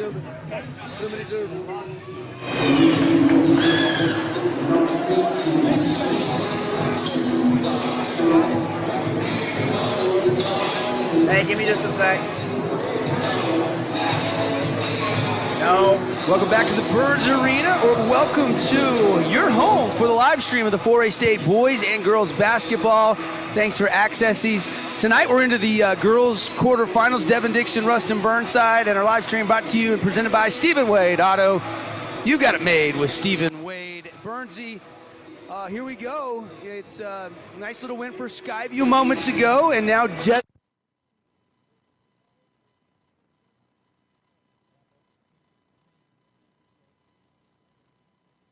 Hey, give me just a sec. No. Welcome back to the Birds Arena, or welcome to your home for the live stream of the 4A State boys and girls basketball. Thanks for accessing. Tonight we're into the girls quarterfinals. Devin Dixon, Rustin Burnside, and our live stream brought to you and presented by Stephen Wade Auto. You got it made with Stephen Wade. Burnsy, here we go. It's a nice little win for Skyview moments ago, and now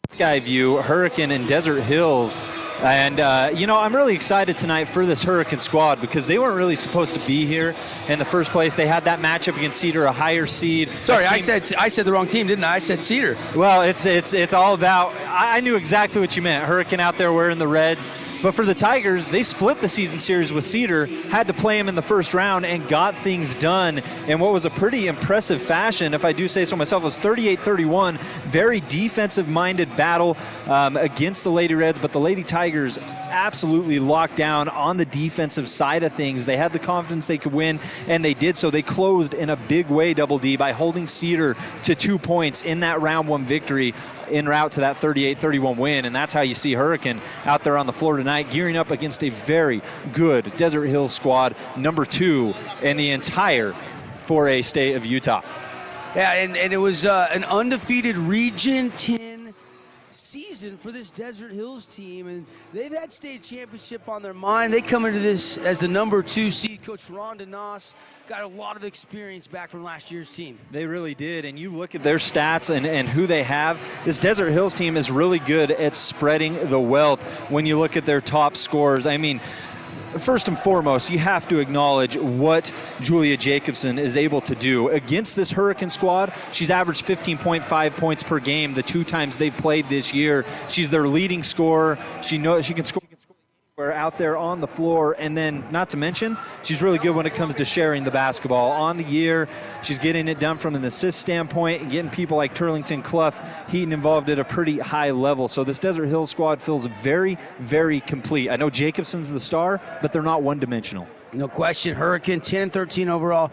Skyview, Hurricane, and Desert Hills. And, I'm really excited tonight for this Hurricane squad because they weren't really supposed to be here in the first place. They had that matchup against Cedar, a higher seed. Sorry, I said the wrong team, didn't I? I said Cedar. Well, it's all about, I knew exactly what you meant. Hurricane out there wearing the Reds. But for the Tigers, they split the season series with Cedar, had to play them in the first round, and got things done in what was a pretty impressive fashion, if I do say so myself. It was 38-31, very defensive-minded battle against the Lady Reds, but the Lady Tigers absolutely locked down on the defensive side of things. They had the confidence they could win, and they did so. They closed in a big way, Double D, by holding Cedar to 2 points in that round one victory en route to that 38-31 win, and that's how you see Hurricane out there on the floor tonight, gearing up against a very good Desert Hills squad, number 2 in the entire 4A state of Utah. Yeah, and it was an undefeated Region 10 season for this Desert Hills team, and they've had state championship on their mind. They come into this as the number 2 seed. Coach Rhonda Noss got a lot of experience back from last year's team. They really did, and you look at their stats and who they have. This Desert Hills team is really good at spreading the wealth when you look at their top scorers. I mean, first and foremost, you have to acknowledge what Julia Jacobson is able to do against this Hurricane squad. She's averaged 15.5 points per game the 2 times they've played this year. She's their leading scorer. She knows she can score out there on the floor, and then not to mention she's really good when it comes to sharing the basketball on the year. She's getting it done from an assist standpoint and getting people like Turlington, Clough, Heaton involved at a pretty high level. So this Desert Hills squad feels very, very complete. I know Jacobson's the star, but they're not one-dimensional. No question. Hurricane 10-13 overall,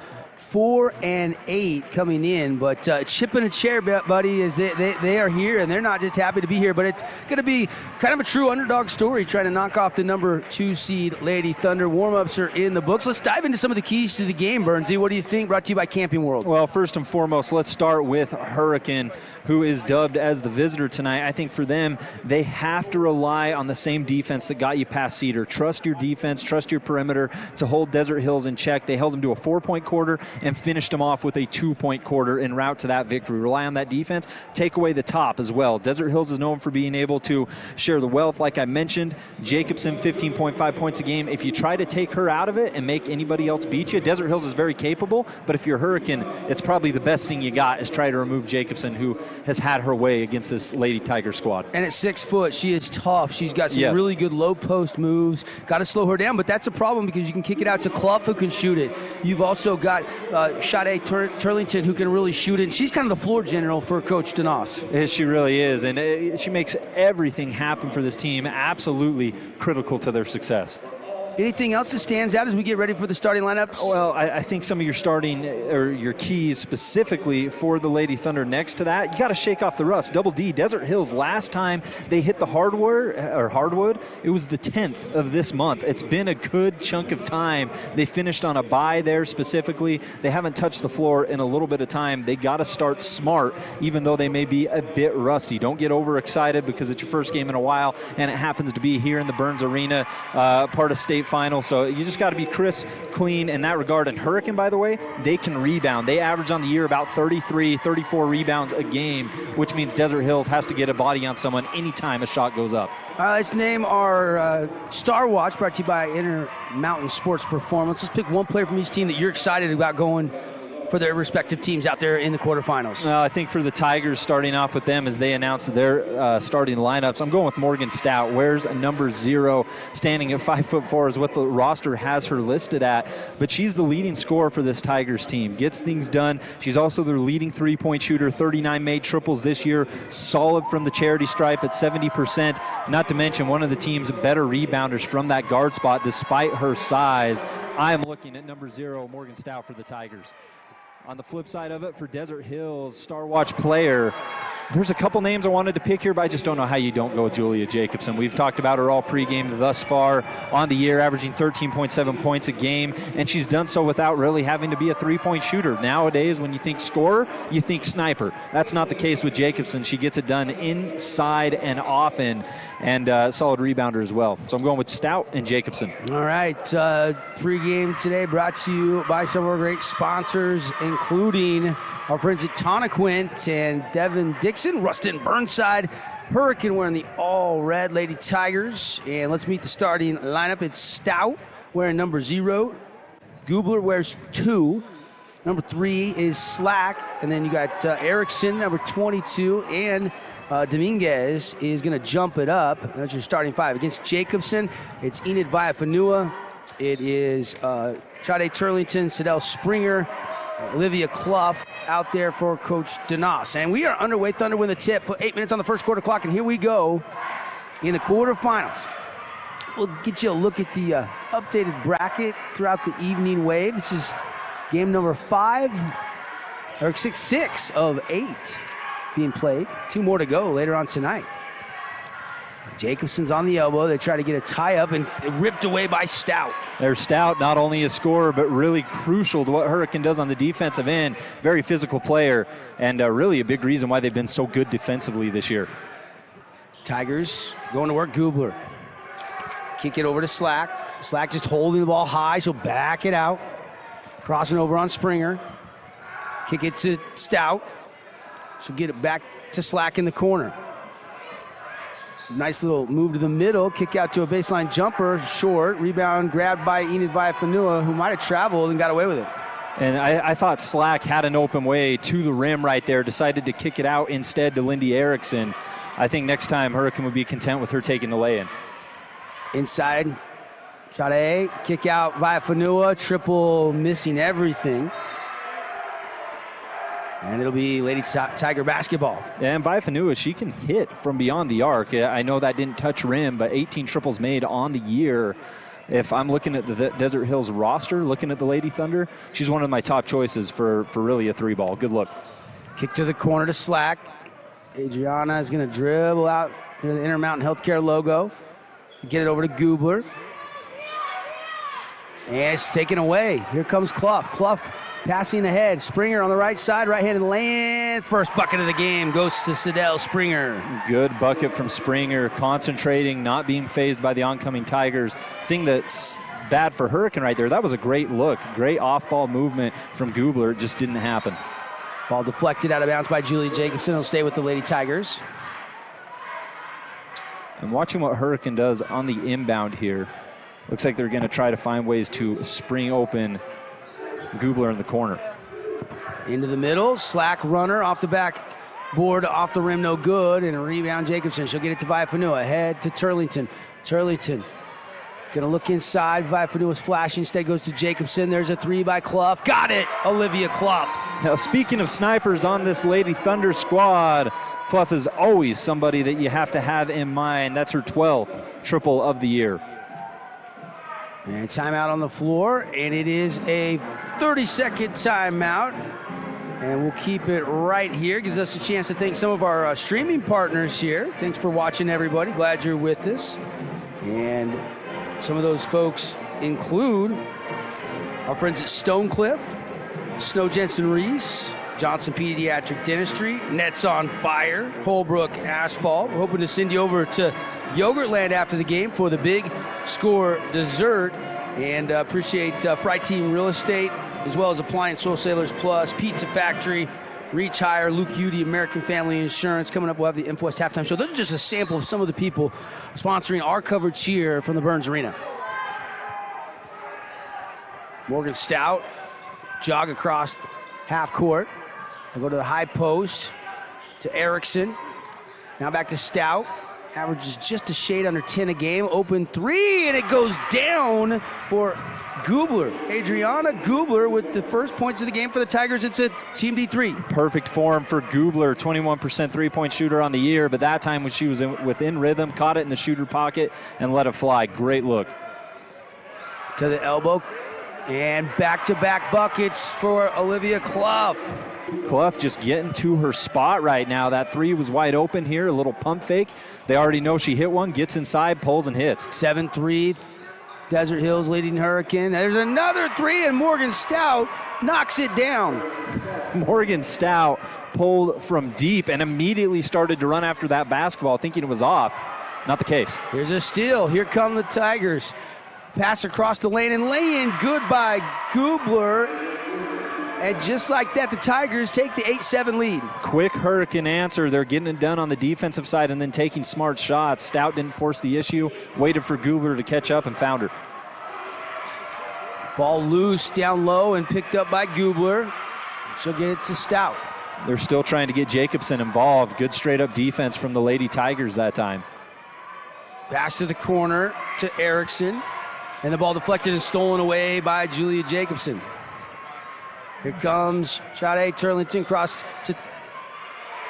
4-8 coming in, but chipping a chair, buddy, is they are here, and they're not just happy to be here, but it's going to be kind of a true underdog story trying to knock off the number 2 seed Lady Thunder. Warm-ups are in the books. Let's dive into some of the keys to the game, Burnsy. What do you think? Brought to you by Camping World. Well, first and foremost, let's start with Hurricane, who is dubbed as the visitor tonight. I think for them, they have to rely on the same defense that got you past Cedar. Trust your defense, trust your perimeter to hold Desert Hills in check. They held them to a 4-point quarter and finished them off with a 2-point quarter en route to that victory. Rely on that defense. Take away the top as well. Desert Hills is known for being able to share the wealth, like I mentioned. Jacobson, 15.5 points a game. If you try to take her out of it and make anybody else beat you, Desert Hills is very capable, but if you're Hurricane, it's probably the best thing you got is try to remove Jacobson, who has had her way against this Lady Tiger squad. And at 6 foot, she is tough. She's got some really good low post moves. Got to slow her down, but that's a problem because you can kick it out to Clough, who can shoot it. You've also got Sade Turlington, who can really shoot it. And she's kind of the floor general for Coach Denos. She really is, and she makes everything happen for this team. Absolutely critical to their success. Anything else that stands out as we get ready for the starting lineups? Well, I think some of your starting or your keys specifically for the Lady Thunder next to that, you got to shake off the rust. Double D, Desert Hills, last time they hit the hardwood, it was the 10th of this month. It's been a good chunk of time. They finished on a bye there specifically. They haven't touched the floor in a little bit of time. They got to start smart, even though they may be a bit rusty. Don't get overexcited because it's your first game in a while, and it happens to be here in the Burns Arena, part of state final. So you just got to be crisp, clean in that regard. And Hurricane, by the way, they can rebound. They average on the year about 33, 34 rebounds a game, which means Desert Hills has to get a body on someone anytime a shot goes up. Let's name our Star Watch, brought to you by Intermountain Sports Performance. Let's pick one player from each team that you're excited about going for their respective teams out there in the quarterfinals? Well, I think for the Tigers, starting off with them as they announced their starting lineups, I'm going with Morgan Stout. Wears number 0, standing at 5'4" is what the roster has her listed at. But she's the leading scorer for this Tigers team. Gets things done. She's also their leading three-point shooter. 39 made triples this year. Solid from the charity stripe at 70%. Not to mention one of the team's better rebounders from that guard spot despite her size. I am looking at number 0, Morgan Stout, for the Tigers. On the flip side of it, for Desert Hills, Star Watch player, there's a couple names I wanted to pick here, but I just don't know how you don't go with Julia Jacobson. We've talked about her all pregame thus far on the year, averaging 13.7 points a game, and she's done so without really having to be a three-point shooter. Nowadays, when you think scorer, you think sniper. That's not the case with Jacobson. She gets it done inside and often, and solid rebounder as well. So I'm going with Stout and Jacobson. All right, pregame today brought to you by some of our great sponsors, including our friends at Tonnequint and Devin Dixon, Rustin Burnside, Hurricane wearing the all-red Lady Tigers. And let's meet the starting lineup. It's Stout wearing number 0. Gubler wears 2. Number 3 is Slack. And then you got Erickson, number 22, and Dominguez is going to jump it up. That's your starting 5. Against Jacobson, it's Enid Viafanua. It is Sade Turlington, Sidell Springer, Olivia Clough out there for Coach Denos. And we are underway. Thunder win the tip. Put 8 minutes on the first quarter clock, and here we go in the quarterfinals. We'll get you a look at the updated bracket throughout the evening wave. This is game number 6 of 8 being played. 2 more to go later on tonight. Jacobson's on the elbow. They try to get a tie-up and ripped away by Stout. There's Stout, not only a scorer, but really crucial to what Hurricane does on the defensive end. Very physical player, and really a big reason why they've been so good defensively this year. Tigers going to work. Gubler. Kick it over to Slack. Slack just holding the ball high. She'll back it out. Crossing over on Springer. Kick it to Stout. She'll get it back to Slack in the corner. Nice little move to the middle, kick out to a baseline jumper, short, rebound grabbed by Enid Viafanua, who might have traveled and got away with it. And I thought Slack had an open way to the rim right there, decided to kick it out instead to Lindy Erickson. I think next time Hurricane would be content with her taking the lay-in. Inside, shot A, kick out Viafanua, triple missing everything. And it'll be Lady Tiger basketball. And Viafanua, she can hit from beyond the arc. I know that didn't touch rim, but 18 triples made on the year. If I'm looking at the Desert Hills roster, looking at the Lady Thunder, she's one of my top choices for really a 3-ball. Good look. Kick to the corner to Slack. Adriana is going to dribble out near the Intermountain Healthcare logo. Get it over to Gubler. And it's taken away. Here comes Clough. Clough passing ahead. Springer on the right side, right-handed land. First bucket of the game goes to Sidell Springer. Good bucket from Springer, concentrating, not being fazed by the oncoming Tigers. Thing that's bad for Hurricane right there, that was a great look. Great off-ball movement from Gubler. It just didn't happen. Ball deflected out of bounds by Julia Jacobson. It'll stay with the Lady Tigers. And watching what Hurricane does on the inbound here, looks like they're going to try to find ways to spring open Gubler in the corner. Into the middle, Slack runner off the backboard, off the rim, no good, and a rebound Jacobson. She'll get it to Viafanua, head to Turlington. Turlington gonna look inside. Viafanua's flashing, instead goes to Jacobson. There's a 3 by Clough. Got it, Olivia Clough. Now, speaking of snipers on this Lady Thunder squad, Clough is always somebody that you have to have in mind. That's her 12th triple of the year. And timeout on the floor, and it is a 30-second timeout. And we'll keep it right here. Gives us a chance to thank some of our streaming partners here. Thanks for watching, everybody. Glad you're with us. And some of those folks include our friends at Stonecliff, Snow Jensen Reese, Johnson Pediatric Dentistry, Nets on Fire, Holbrook Asphalt. We're hoping to send you over to Yogurtland after the game for the big score dessert. And appreciate Fry Team Real Estate, as well as Appliance Wholesalers Plus, Pizza Factory, Reach Higher, Luke Udy, American Family Insurance. Coming up, we'll have the InfoWest Halftime Show. Those are just a sample of some of the people sponsoring our coverage here from the Burns Arena. Morgan Stout, jog across half court. They go to the high post to Erickson. Now back to Stout. Averages just a shade under 10 a game. Open three, and it goes down for Gubler. Adriana Gubler with the first points of the game for the Tigers. It's a Team D3. Perfect form for Gubler, 21% three-point shooter on the year, but that time when she was within rhythm, caught it in the shooter pocket and let it fly. Great look. To the elbow, and back-to-back buckets for Olivia Clough. Clough just getting to her spot right now. That three was wide open here, a little pump fake. They already know she hit one, gets inside, pulls and hits. 7-3, Desert Hills leading Hurricane. There's another three, and Morgan Stout knocks it down. Morgan Stout pulled from deep and immediately started to run after that basketball, thinking it was off. Not the case. Here's a steal. Here come the Tigers. Pass across the lane and lay in. Good by Gubler. And just like that, the Tigers take the 8-7 lead. Quick Hurricane answer. They're getting it done on the defensive side and then taking smart shots. Stout didn't force the issue, waited for Gubler to catch up and found her. Ball loose down low and picked up by Gubler. She'll get it to Stout. They're still trying to get Jacobson involved. Good straight-up defense from the Lady Tigers that time. Pass to the corner to Erickson. And the ball deflected and stolen away by Julia Jacobson. Here comes Sade Turlington, cross to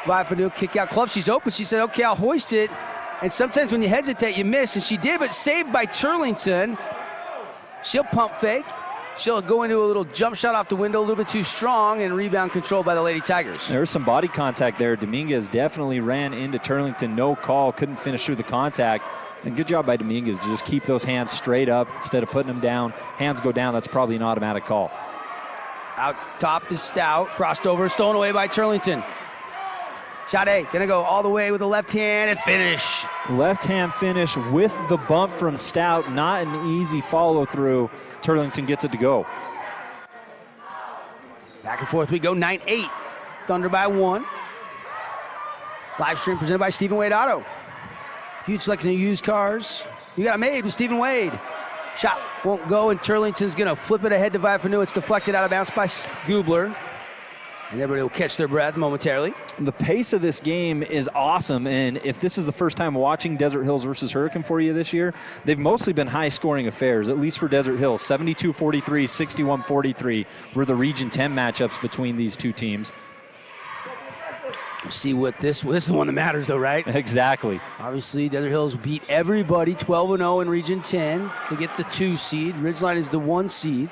Vifanu, kick out Clough. She's open. She said, okay, I'll hoist it. And sometimes when you hesitate, you miss. And she did, but saved by Turlington. She'll pump fake. She'll go into a little jump shot off the window, a little bit too strong, and rebound controlled by the Lady Tigers. There was some body contact there. Dominguez definitely ran into Turlington. No call, couldn't finish through the contact. And good job by Dominguez to just keep those hands straight up instead of putting them down. Hands go down, that's probably an automatic call. Out top is Stout, crossed over, stolen away by Turlington. Sade gonna go all the way with the left hand and finish. Left hand finish with the bump from Stout. Not an easy follow through. Turlington gets it to go. Back and forth we go, 9-8. Thunder by 1. Live stream presented by Stephen Wade Auto. Huge selection of used cars. You got it made with Stephen Wade. Shot won't go, and Turlington's going to flip it ahead to Vifanu. It's deflected out of bounds by Gubler. And everybody will catch their breath momentarily. The pace of this game is awesome, and if this is the first time watching Desert Hills versus Hurricane for you this year, they've mostly been high-scoring affairs, at least for Desert Hills. 72-43, 61-43 were the Region 10 matchups between these two teams. See what this is the one that matters, though, right? Exactly. Obviously, Desert Hills beat everybody 12-0 in Region 10 to get the 2 seed. Ridgeline is the 1 seed.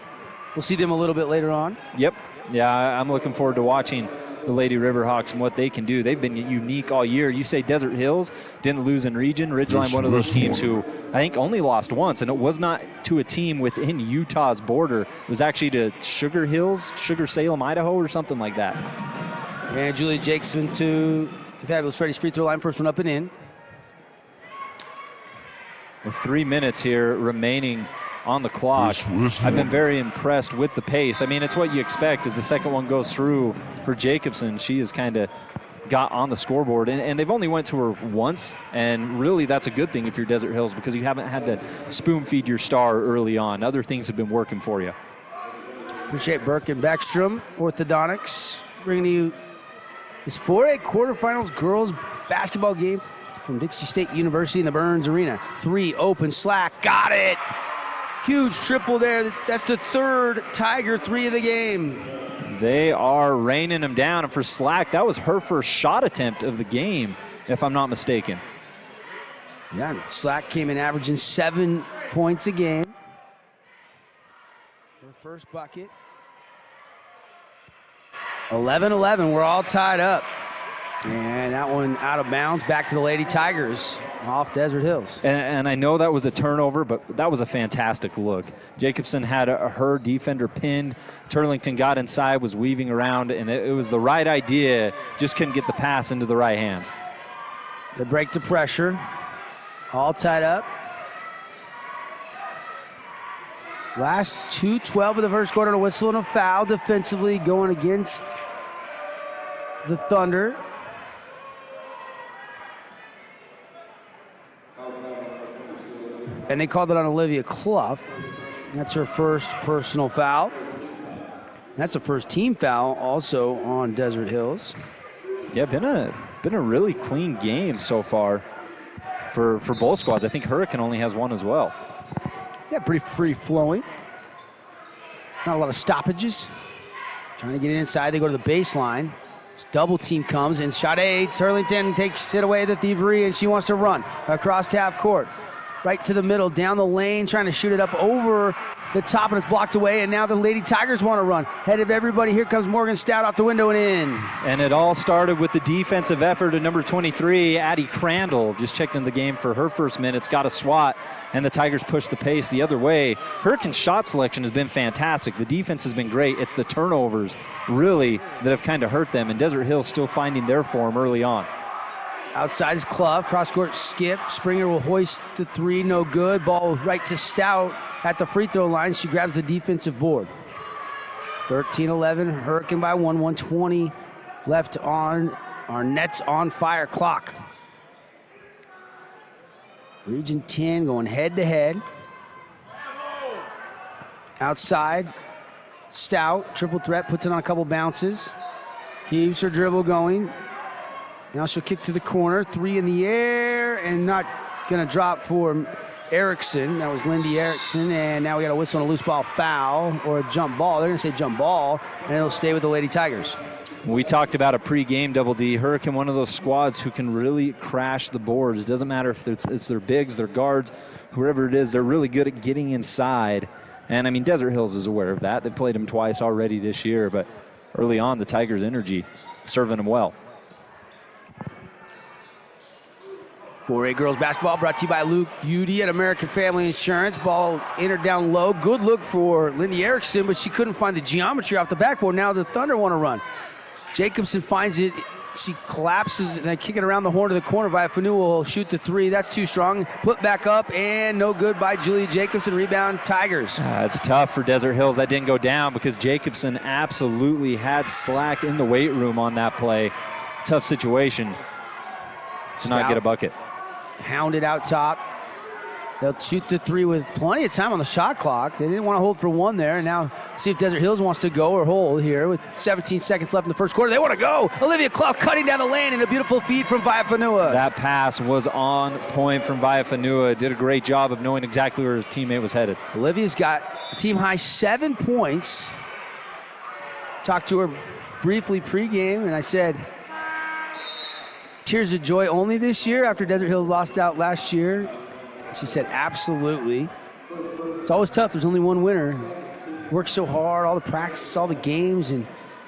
We'll see them a little bit later on. Yep. Yeah, I'm looking forward to watching the Lady Riverhawks and what they can do. They've been unique all year. You say Desert Hills didn't lose in region. Ridgeline, one of those teams who I think only lost once, and it was not to a team within Utah's border. It was actually to Sugar Hills, Sugar Salem, Idaho, or something like that. And Julia Jacobson to the Fabulous Freddy's free throw line. First one up and in. With 3 minutes here remaining on the clock. I've been very impressed with the pace. I mean, it's what you expect as the second one goes through for Jacobson. She has kind of got on the scoreboard, and they've only went to her once, and really that's a good thing if you're Desert Hills because you haven't had to spoon feed your star early on. Other things have been working for you. Appreciate Burke and Beckstrom Orthodontics bringing you this 4A quarterfinals girls basketball game from Dixie State University in the Burns Arena. 3 open slack, got it. Huge triple there. That's the 3rd Tiger 3 of the game. They are raining them down, and for Slack, that was her first shot attempt of the game, if I'm not mistaken. Yeah, Slack came in averaging 7 points a game. Her first bucket. 11-11, we're all tied up. And that one out of bounds, back to the Lady Tigers off Desert Hills. And I know that was a turnover, but that was a fantastic look. Jacobson had her defender pinned. Turlington got inside, was weaving around, and it was the right idea. Just couldn't get the pass into the right hands. They break the pressure. All tied up. Last 2:12 of the first quarter, a whistle and a foul defensively going against the Thunder. And they called it on Olivia Clough. That's her first personal foul. That's the first team foul also on Desert Hills. Yeah, been a really clean game so far for both squads. I think Hurricane only has one as well. Yeah, pretty free-flowing. Not a lot of stoppages. Trying to get it inside. They go to the baseline. This double team comes, and Sade Turlington takes it away, the thievery, and she wants to run across half court. Right to the middle, down the lane, trying to shoot it up over the top, and it's blocked away, and now the Lady Tigers want to run. Head of everybody, here comes Morgan Stout out the window and in. And it all started with the defensive effort of number 23, Addie Crandall. Just checked in the game for her first minutes, got a swat, and the Tigers pushed the pace the other way. Hurricane's shot selection has been fantastic. The defense has been great. It's the turnovers, really, that have kind of hurt them, and Desert Hill still finding their form early on. Outside is Clough, cross-court skip. Springer will hoist the three, no good. Ball right to Stout at the free throw line. She grabs the defensive board. 13-11, Hurricane by 120 left on our Nets on fire clock. Region 10 going head-to-head. Outside, Stout, triple threat, puts it on a couple bounces. Keeps her dribble going. Now she'll kick to the corner, three in the air, and not gonna drop for Erickson. That was Lindy Erickson, and now we got a whistle on a loose ball foul or a jump ball. They're gonna say jump ball, and it'll stay with the Lady Tigers. We talked about a pre-game Double D. Hurricane, one of those squads who can really crash the boards. It doesn't matter if it's their bigs, their guards, whoever it is, they're really good at getting inside. And I mean, Desert Hills is aware of that. They've played them twice already this year, but early on, the Tigers' energy serving them well. 4A girls basketball brought to you by Luke Udy at American Family Insurance. Ball entered down low. Good look for Lindy Erickson, but she couldn't find the geometry off the backboard. Now the Thunder want to run. Jacobson finds it. She collapses and then kick it around the horn to the corner. Viafanu will shoot the three. That's too strong. Put back up and no good by Julia Jacobson. Rebound Tigers. It's tough for Desert Hills. That didn't go down because Jacobson absolutely had slack in the weight room on that play. Tough situation to not get a bucket. Hounded out top. They'll shoot the three with plenty of time on the shot clock. They didn't want to hold for one there. And now see if Desert Hills wants to go or hold here with 17 seconds left in the first quarter. They want to go. Olivia Clough cutting down the lane and a beautiful feed from Viafanua. That pass was on point from Viafanua. Did a great job of knowing exactly where her teammate was headed. Olivia's got a team high 7 points. Talked to her briefly pregame and I said, tears of joy only this year after Desert Hills lost out last year. She said, absolutely. It's always tough. There's only one winner. Worked so hard, all the practice, all the games, and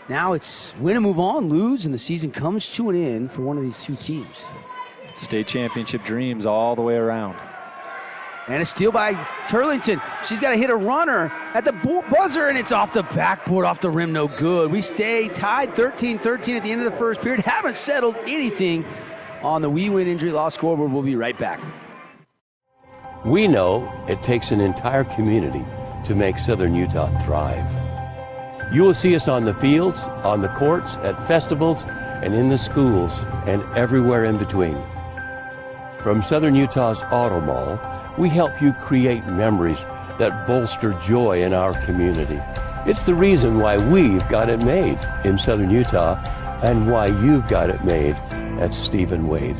now it's win and move on, lose, and the season comes to an end for one of these two teams. State championship dreams all the way around. And a steal by Turlington. She's got to hit a runner at the buzzer, and it's off the backboard, off the rim, no good. We stay tied 13-13 at the end of the first period. Haven't settled anything on the We Win Injury Law scoreboard. We'll be right back. We know it takes an entire community to make Southern Utah thrive. You will see us on the fields, on the courts, at festivals, and in the schools, and everywhere in between. From Southern Utah's Auto Mall, we help you create memories that bolster joy in our community. It's the reason why we've got it made in Southern Utah and why you've got it made at Stephen Wade.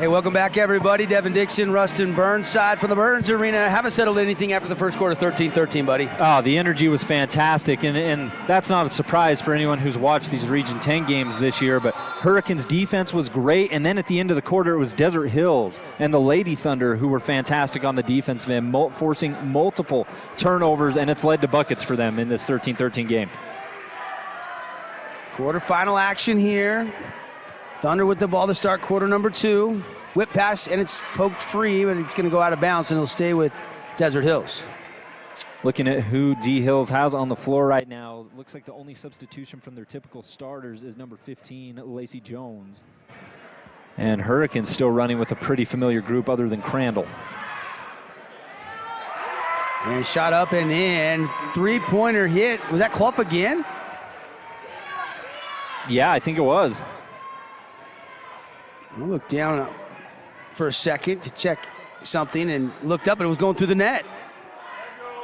Hey, welcome back, everybody. Devin Dixon, Rustin Burnside from the Burns Arena. Haven't settled anything after the first quarter, 13-13, buddy. Oh, the energy was fantastic, and that's not a surprise for anyone who's watched these Region 10 games this year, but Hurricanes' defense was great, and then at the end of the quarter, it was Desert Hills and the Lady Thunder who were fantastic on the defensive end, forcing multiple turnovers, and it's led to buckets for them in this 13-13 game. Quarterfinal action here. Thunder with the ball to start quarter number 2. Whip pass, and it's poked free, but it's going to go out of bounds, and it'll stay with Desert Hills. Looking at who D Hills has on the floor right now, looks like the only substitution from their typical starters is number 15, Lacey Jones. And Hurricanes still running with a pretty familiar group other than Crandall. And shot up and in. Three-pointer hit. Was that Clough again? Yeah, I think it was. I looked down for a second to check something and looked up and it was going through the net.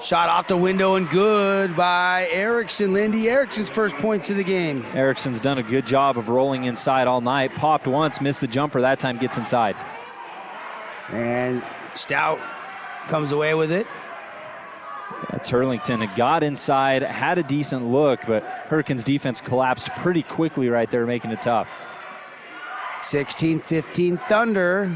Shot off the window and good by Erickson. Lindy Erickson's first points of the game. Erickson's done a good job of rolling inside all night. Popped once, missed the jumper. That time gets inside. And Stout comes away with it. Turlington got inside, had a decent look, but Hurricanes defense collapsed pretty quickly right there, making it tough. 16-15 Thunder.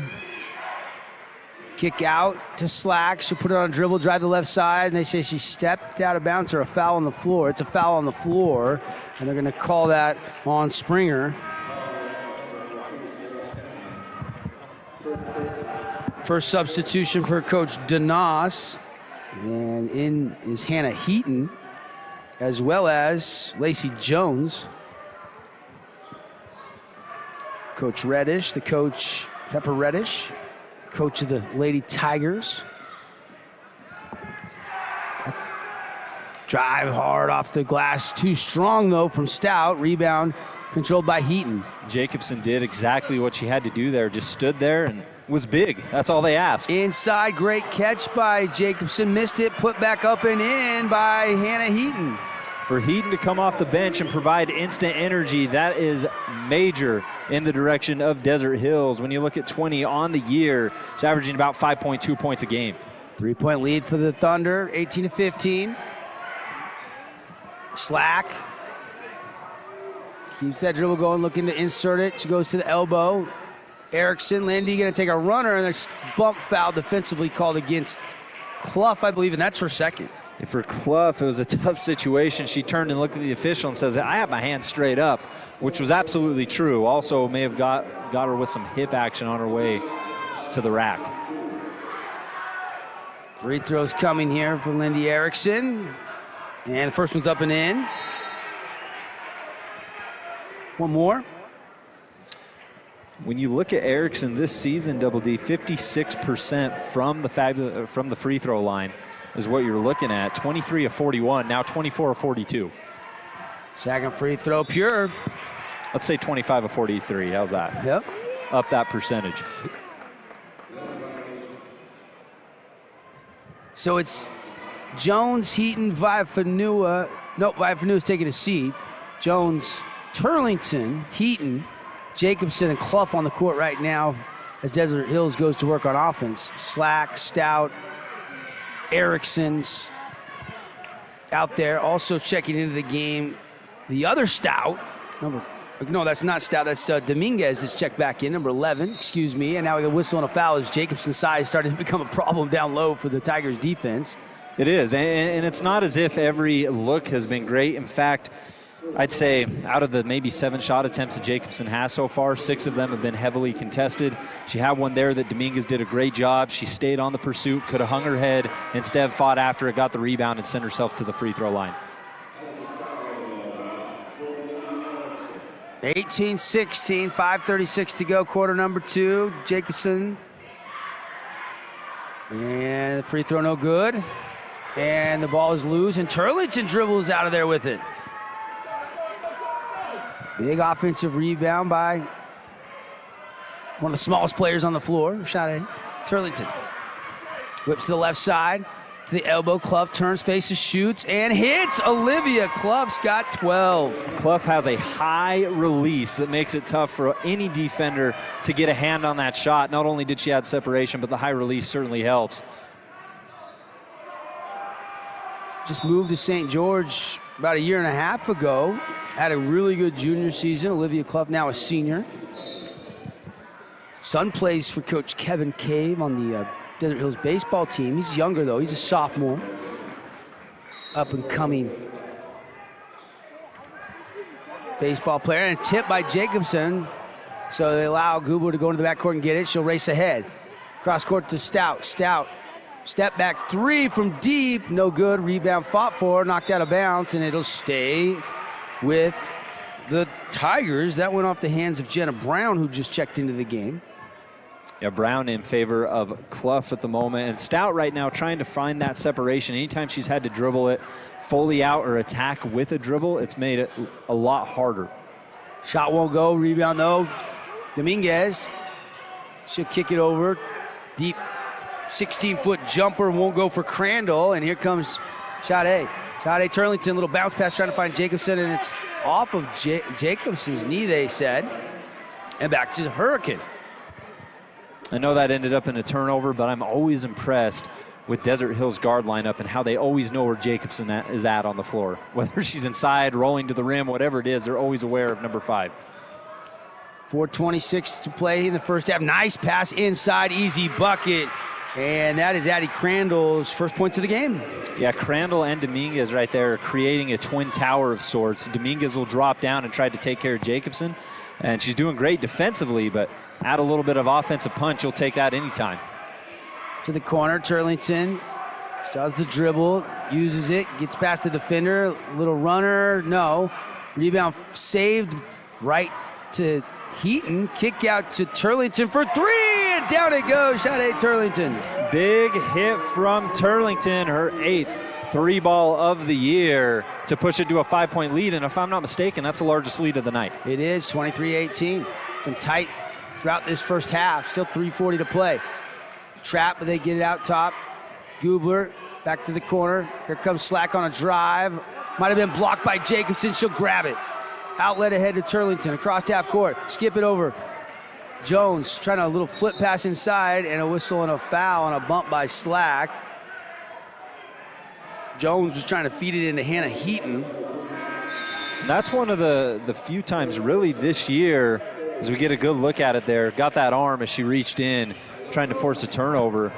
Kick out to Slack. She'll put it on a dribble, drive the left side, and they say she stepped out of bounds or a foul on the floor. It's a foul on the floor, and they're going to call that on Springer. First substitution for Coach Denos. And in is Hannah Heaton, as well as Lacey Jones. Coach Reddish, the coach, Pepper Reddish, coach of the Lady Tigers. Drive hard off the glass, too strong though from Stout. Rebound controlled by Heaton. Jacobson did exactly what she had to do there, just stood there and was big. That's all they asked. Inside, great catch by Jacobson. Missed it, put back up and in by Hannah Heaton. For Heaton to come off the bench and provide instant energy, that is major in the direction of Desert Hills. When you look at 20 on the year, she's averaging about 5.2 points a game. 3-point lead for the Thunder, 18-15. Slack. Keeps that dribble going, looking to insert it. She goes to the elbow. Erickson, Lindy going to take a runner, and there's bump foul defensively called against Clough, I believe, and that's her second. For Clough, it was a tough situation. She turned and looked at the official and says, I have my hand straight up, which was absolutely true. Also may have got her with some hip action on her way to the rack. Free throws coming here for Lindy Erickson. And the first one's up and in. One more. When you look at Erickson this season, Double D, 56% from the free throw line is what you're looking at. 23 of 41, now 24 of 42. Second free throw, pure. Let's say 25 of 43. How's that? Yep. Up that percentage. So it's Jones, Heaton, Vifanua. Nope, Vifanua's taking a seat. Jones, Turlington, Heaton, Jacobson, and Clough on the court right now as Desert Hills goes to work on offense. Slack, Stout, Erickson out there. Also checking into the game, the other Stout, no, that's not Stout, that's Dominguez that's checked back in, number 11, excuse me. And now we got a whistle and a foul as Jacobson's size started to become a problem down low for the Tigers defense. It is, and it's not as if every look has been great. In fact, I'd say out of the maybe 7 shot attempts that Jacobson has so far, 6 of them have been heavily contested. She had one there that Dominguez did a great job. She stayed on the pursuit, could have hung her head, instead fought after it, got the rebound, and sent herself to the free throw line. 18-16, 5:36 to go, quarter number 2. Jacobson. And the free throw no good. And the ball is loose, and Turlington dribbles out of there with it. Big offensive rebound by one of the smallest players on the floor, Sade Turlington. Whips to the left side, to the elbow. Clough turns, faces, shoots, and hits. Olivia Clough's got 12. Clough has a high release that makes it tough for any defender to get a hand on that shot. Not only did she add separation, but the high release certainly helps. Just moved to St. George about a year and a half ago. Had a really good junior season. Olivia Clough, now a senior. Son plays for Coach Kevin Cave on the Desert Hills baseball team. He's younger, though. He's a sophomore. Up and coming baseball player. And a tip by Jacobson. So they allow Gubo to go into the backcourt and get it. She'll race ahead. Cross court to Stout. Stout Step back three from deep, no good. Rebound fought for, knocked out of bounds, and it'll stay with the Tigers. That went off the hands of Jenna Brown, who just checked into the game. Yeah, Brown in favor of Clough at the moment. And Stout right now trying to find that separation. Anytime she's had to dribble it fully out or attack with a dribble, it's made it a lot harder. Shot won't go. Rebound, though. Dominguez. She'll kick it over. Deep 16-foot jumper won't go for Crandall. And here comes Sade. Sade Turlington, little bounce pass trying to find Jacobson, and it's off of Jacobson's knee, they said. And back to Hurricane. I know that ended up in a turnover, but I'm always impressed with Desert Hill's guard lineup and how they always know where Jacobson is at on the floor. Whether she's inside, rolling to the rim, whatever it is, they're always aware of number 5. 4:26 to play in the first half. Nice pass inside, easy bucket. And that is Addie Crandall's first points of the game. Yeah, Crandall and Dominguez right there are creating a twin tower of sorts. Dominguez will drop down and try to take care of Jacobson. And she's doing great defensively, but add a little bit of offensive punch, you'll take that anytime. To the corner, Turlington does the dribble, uses it, gets past the defender, little runner, no. Rebound saved right to Heaton, kick out to Turlington for three, and down it goes, Sade Turlington. Big hit from Turlington, her 8th 3-ball of the year to push it to a 5-point lead, and if I'm not mistaken, that's the largest lead of the night. It is 23-18. Been tight throughout this first half. Still 3:40 to play. Trap, but they get it out top. Gubler back to the corner. Here comes Slack on a drive. Might have been blocked by Jacobson. She'll grab it. Outlet ahead to Turlington across half court. Skip it over. Jones trying a little flip pass inside, and a whistle and a foul on a bump by Slack. Jones was trying to feed it into Hannah Heaton. That's one of the few times really this year as we get a good look at it there. Got that arm as she reached in, trying to force a turnover.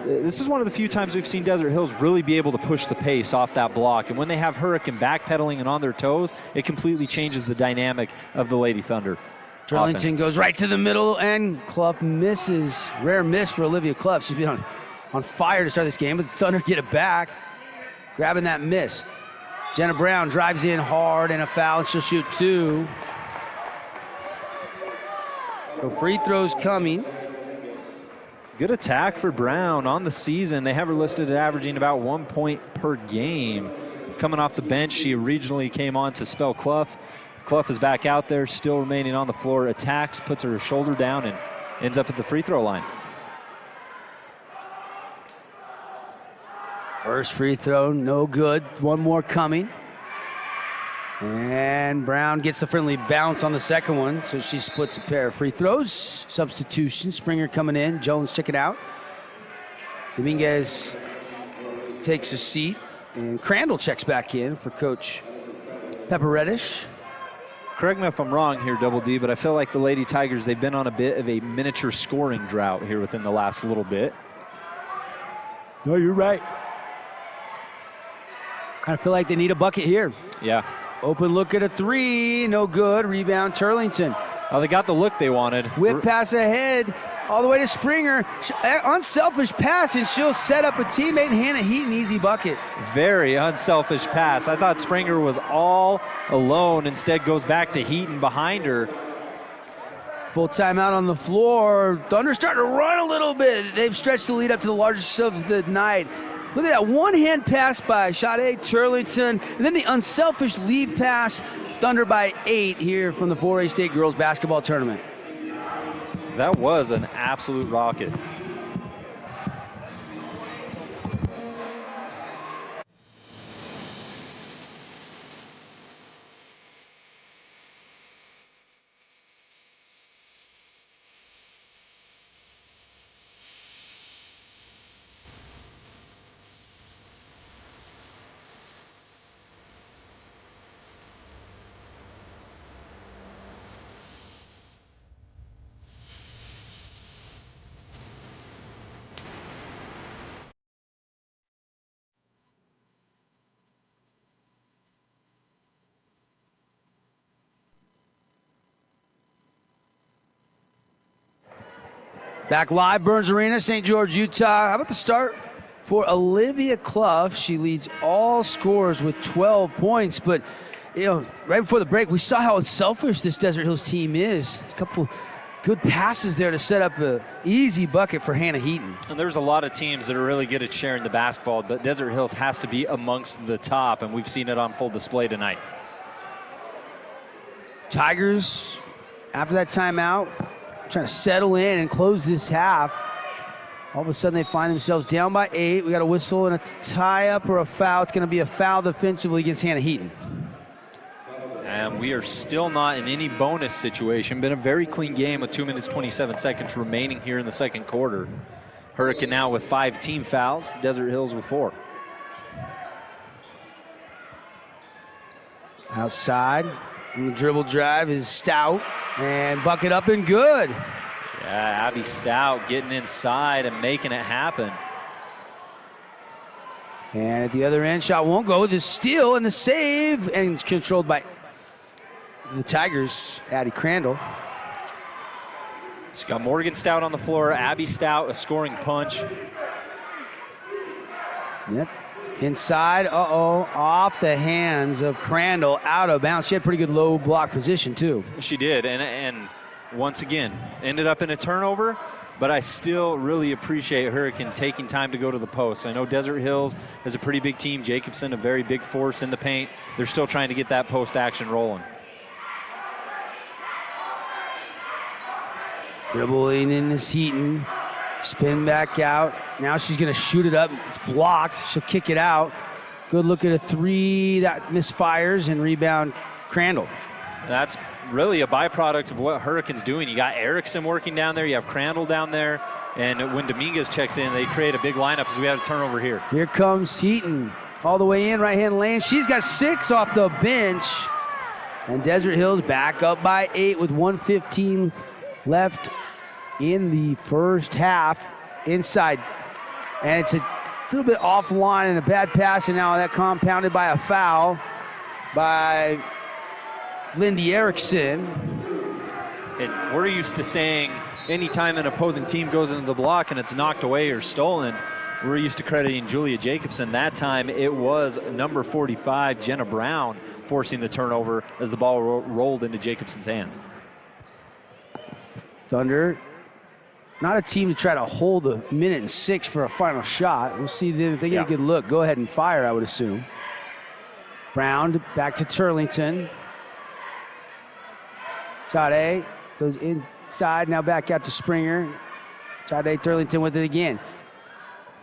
This is one of the few times we've seen Desert Hills really be able to push the pace off that block. And when they have Hurricane backpedaling and on their toes, it completely changes the dynamic of the Lady Thunder. Turlington goes right to the middle, and Clough misses. Rare miss for Olivia Clough. She's been on fire to start this game, but the Thunder get it back. Grabbing that miss. Jenna Brown drives in hard and a foul, and she'll shoot 2. So free throws coming. Good attack for Brown on the season. They have her listed at averaging about 1 point per game. Coming off the bench, she originally came on to spell Clough. Clough is back out there, still remaining on the floor. Attacks, puts her shoulder down, and ends up at the free throw line. First free throw, no good. One more coming. And Brown gets the friendly bounce on the second one, so she splits a pair of free throws. Substitution, Springer coming in, Jones checking out. Dominguez takes a seat, and Crandall checks back in for Coach Pepper Reddish. Correct me if I'm wrong here, Double D, but I feel like the Lady Tigers, they've been on a bit of a miniature scoring drought here within the last little bit. No, you're right. Kind of feel like they need a bucket here. Yeah. Open look at a 3, no good. Rebound, Turlington. Oh, they got the look they wanted. Whip pass ahead, all the way to Springer. Unselfish pass, and she'll set up a teammate, Hannah Heaton, easy bucket. Very unselfish pass. I thought Springer was all alone. Instead goes back to Heaton behind her. Full timeout on the floor. Thunder starting to run a little bit. They've stretched the lead up to the largest of the night. Look at that one-hand pass by Sade Turlington, and then the unselfish lead pass. Thunder by 8 here from the 4A State Girls Basketball Tournament. That was an absolute rocket. Back live, Burns Arena, St. George, Utah. How about the start for Olivia Clough. She leads all scorers with 12 points, but right before the break, we saw how unselfish this Desert Hills team is. A couple good passes there to set up an easy bucket for Hannah Heaton. And there's a lot of teams that are really good at sharing the basketball, but Desert Hills has to be amongst the top, and we've seen it on full display tonight. Tigers, after that timeout, trying to settle in and close this half. All of a sudden, they find themselves down by 8. We got a whistle and a tie-up or a foul. It's going to be a foul defensively against Hannah Heaton. And we are still not in any bonus situation. Been a very clean game with 2 minutes, 27 seconds remaining here in the second quarter. Hurricane now with 5 team fouls. Desert Hills with 4. Outside, and the dribble drive is Stout, and bucket up and good. Yeah, Abby Stout getting inside and making it happen. And at the other end, shot won't go. The steal and the save, and it's controlled by the Tigers, Addie Crandall. So got Morgan Stout on the floor, Abby Stout, a scoring punch. Yep. Inside, off the hands of Crandall, out of bounds. She had pretty good low block position, too. She did, and once again, ended up in a turnover, but I still really appreciate Hurricane taking time to go to the post. I know Desert Hills is a pretty big team. Jacobson, a very big force in the paint. They're still trying to get that post action rolling. Dribbling in this Heaton. Spin back out. Now she's going to shoot it up. It's blocked. She'll kick it out. Good look at a 3 that misfires, and rebound Crandall. That's really a byproduct of what Hurricane's doing. You got Erickson working down there. You have Crandall down there. And when Dominguez checks in, they create a big lineup as we have a turnover here. Here comes Heaton all the way in, right-hand lane. She's got 6 off the bench. And Desert Hills back up by 8 with 1:15 left in the first half. Inside, and it's a little bit offline and a bad pass, and now that compounded by a foul by Lindy Erickson. And we're used to saying anytime an opposing team goes into the block and it's knocked away or stolen, we're used to crediting Julia Jacobson. That time it was number 45, Jenna Brown, forcing the turnover as the ball rolled into Jacobson's hands. Thunder, not a team to try to hold a 1:06 for a final shot. We'll see them if they get a good look. Go ahead and fire, I would assume. Brown back to Turlington. Sade goes inside, now back out to Springer. Sade, Turlington with it again.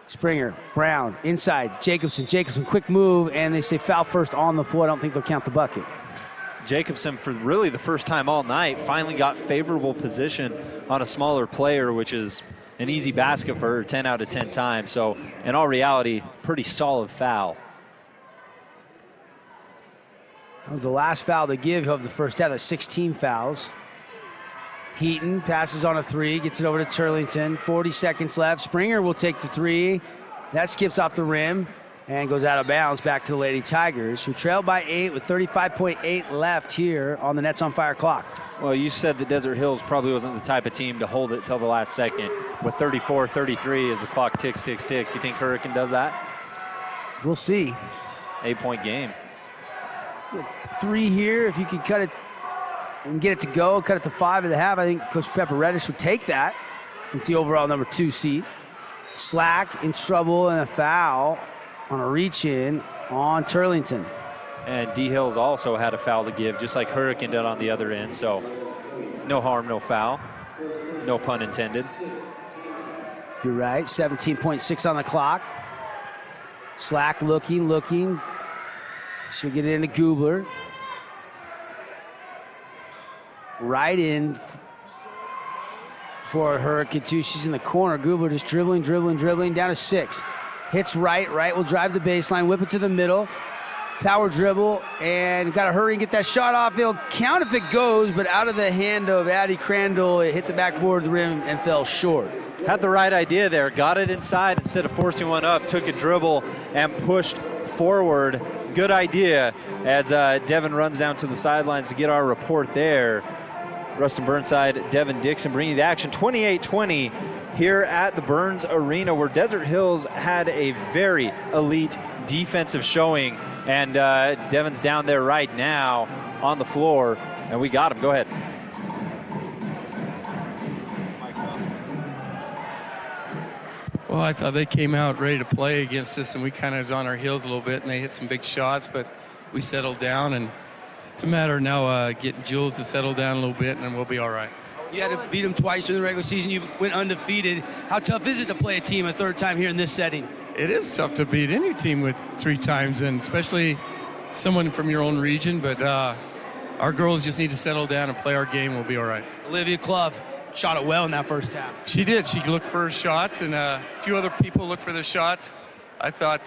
Springer, Brown, inside, Jacobson, quick move, and they say foul first on the floor. I don't think they'll count the bucket. Jacobson, for really the first time all night, finally got favorable position on a smaller player, which is an easy basket for her 10 out of 10 times. So, in all reality, pretty solid foul. That was the last foul to give of the first half. That's 16 fouls. Heaton passes on a 3, gets it over to Turlington. 40 seconds left. Springer will take the 3. That skips off the rim and goes out of bounds back to the Lady Tigers, who trailed by 8 with 35.8 left here on the Nets on Fire clock. Well, you said that Desert Hills probably wasn't the type of team to hold it till the last second. With 34-33 as the clock ticks. You think Hurricane does that? We'll see. 8-point game. 3 here, if you could cut it and get it to go, cut it to 5 at the half, I think Coach Pepper Reddish would take that. It's the overall number 2 seed. Slack in trouble and a foul on a reach-in on Turlington. And D. Hills also had a foul to give, just like Hurricane did on the other end. So no harm, no foul. No pun intended. You're right, 17.6 on the clock. Slack looking. She'll get it into Gubler. Right in for Hurricane 2. She's in the corner. Gubler just dribbling, down to 6. Hits right will drive the baseline, whip it to the middle. Power dribble, and got to hurry and get that shot off. It'll count if it goes, but out of the hand of Addie Crandall, it hit the backboard of the rim and fell short. Had the right idea there, got it inside instead of forcing one up, took a dribble and pushed forward. Good idea as Devin runs down to the sidelines to get our report there. Rustin Burnside, Devin Dixon bringing the action. 28-20, here at the Burns Arena, where Desert Hills had a very elite defensive showing. And Devin's down there right now on the floor, and we got him. Go ahead. Well, I thought they came out ready to play against us, and we kind of was on our heels a little bit, and they hit some big shots, but we settled down, and it's a matter now getting Jules to settle down a little bit, and then we'll be all right. You had to beat them twice during the regular season. You went undefeated. How tough is it to play a team a third time here in this setting? It is tough to beat any team with 3 times, and especially someone from your own region, but our girls just need to settle down and play our game. We'll be all right. Olivia Clough shot it well in that first half. She did. She looked for her shots, and a few other people looked for their shots. I thought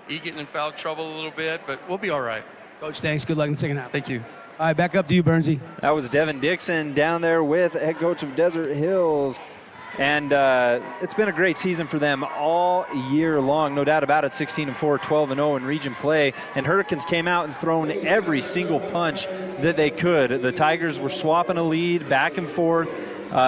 getting in foul trouble a little bit, but we'll be all right. Coach, thanks. Good luck in the second half. Thank you. All right, back up to you, Bernsey. That was Devin Dixon down there with head coach of Desert Hills. And it's been a great season for them all year long, no doubt about it. 16-4, 12-0 in region play. And Hurricanes came out and thrown every single punch that they could. The Tigers were swapping a lead back and forth,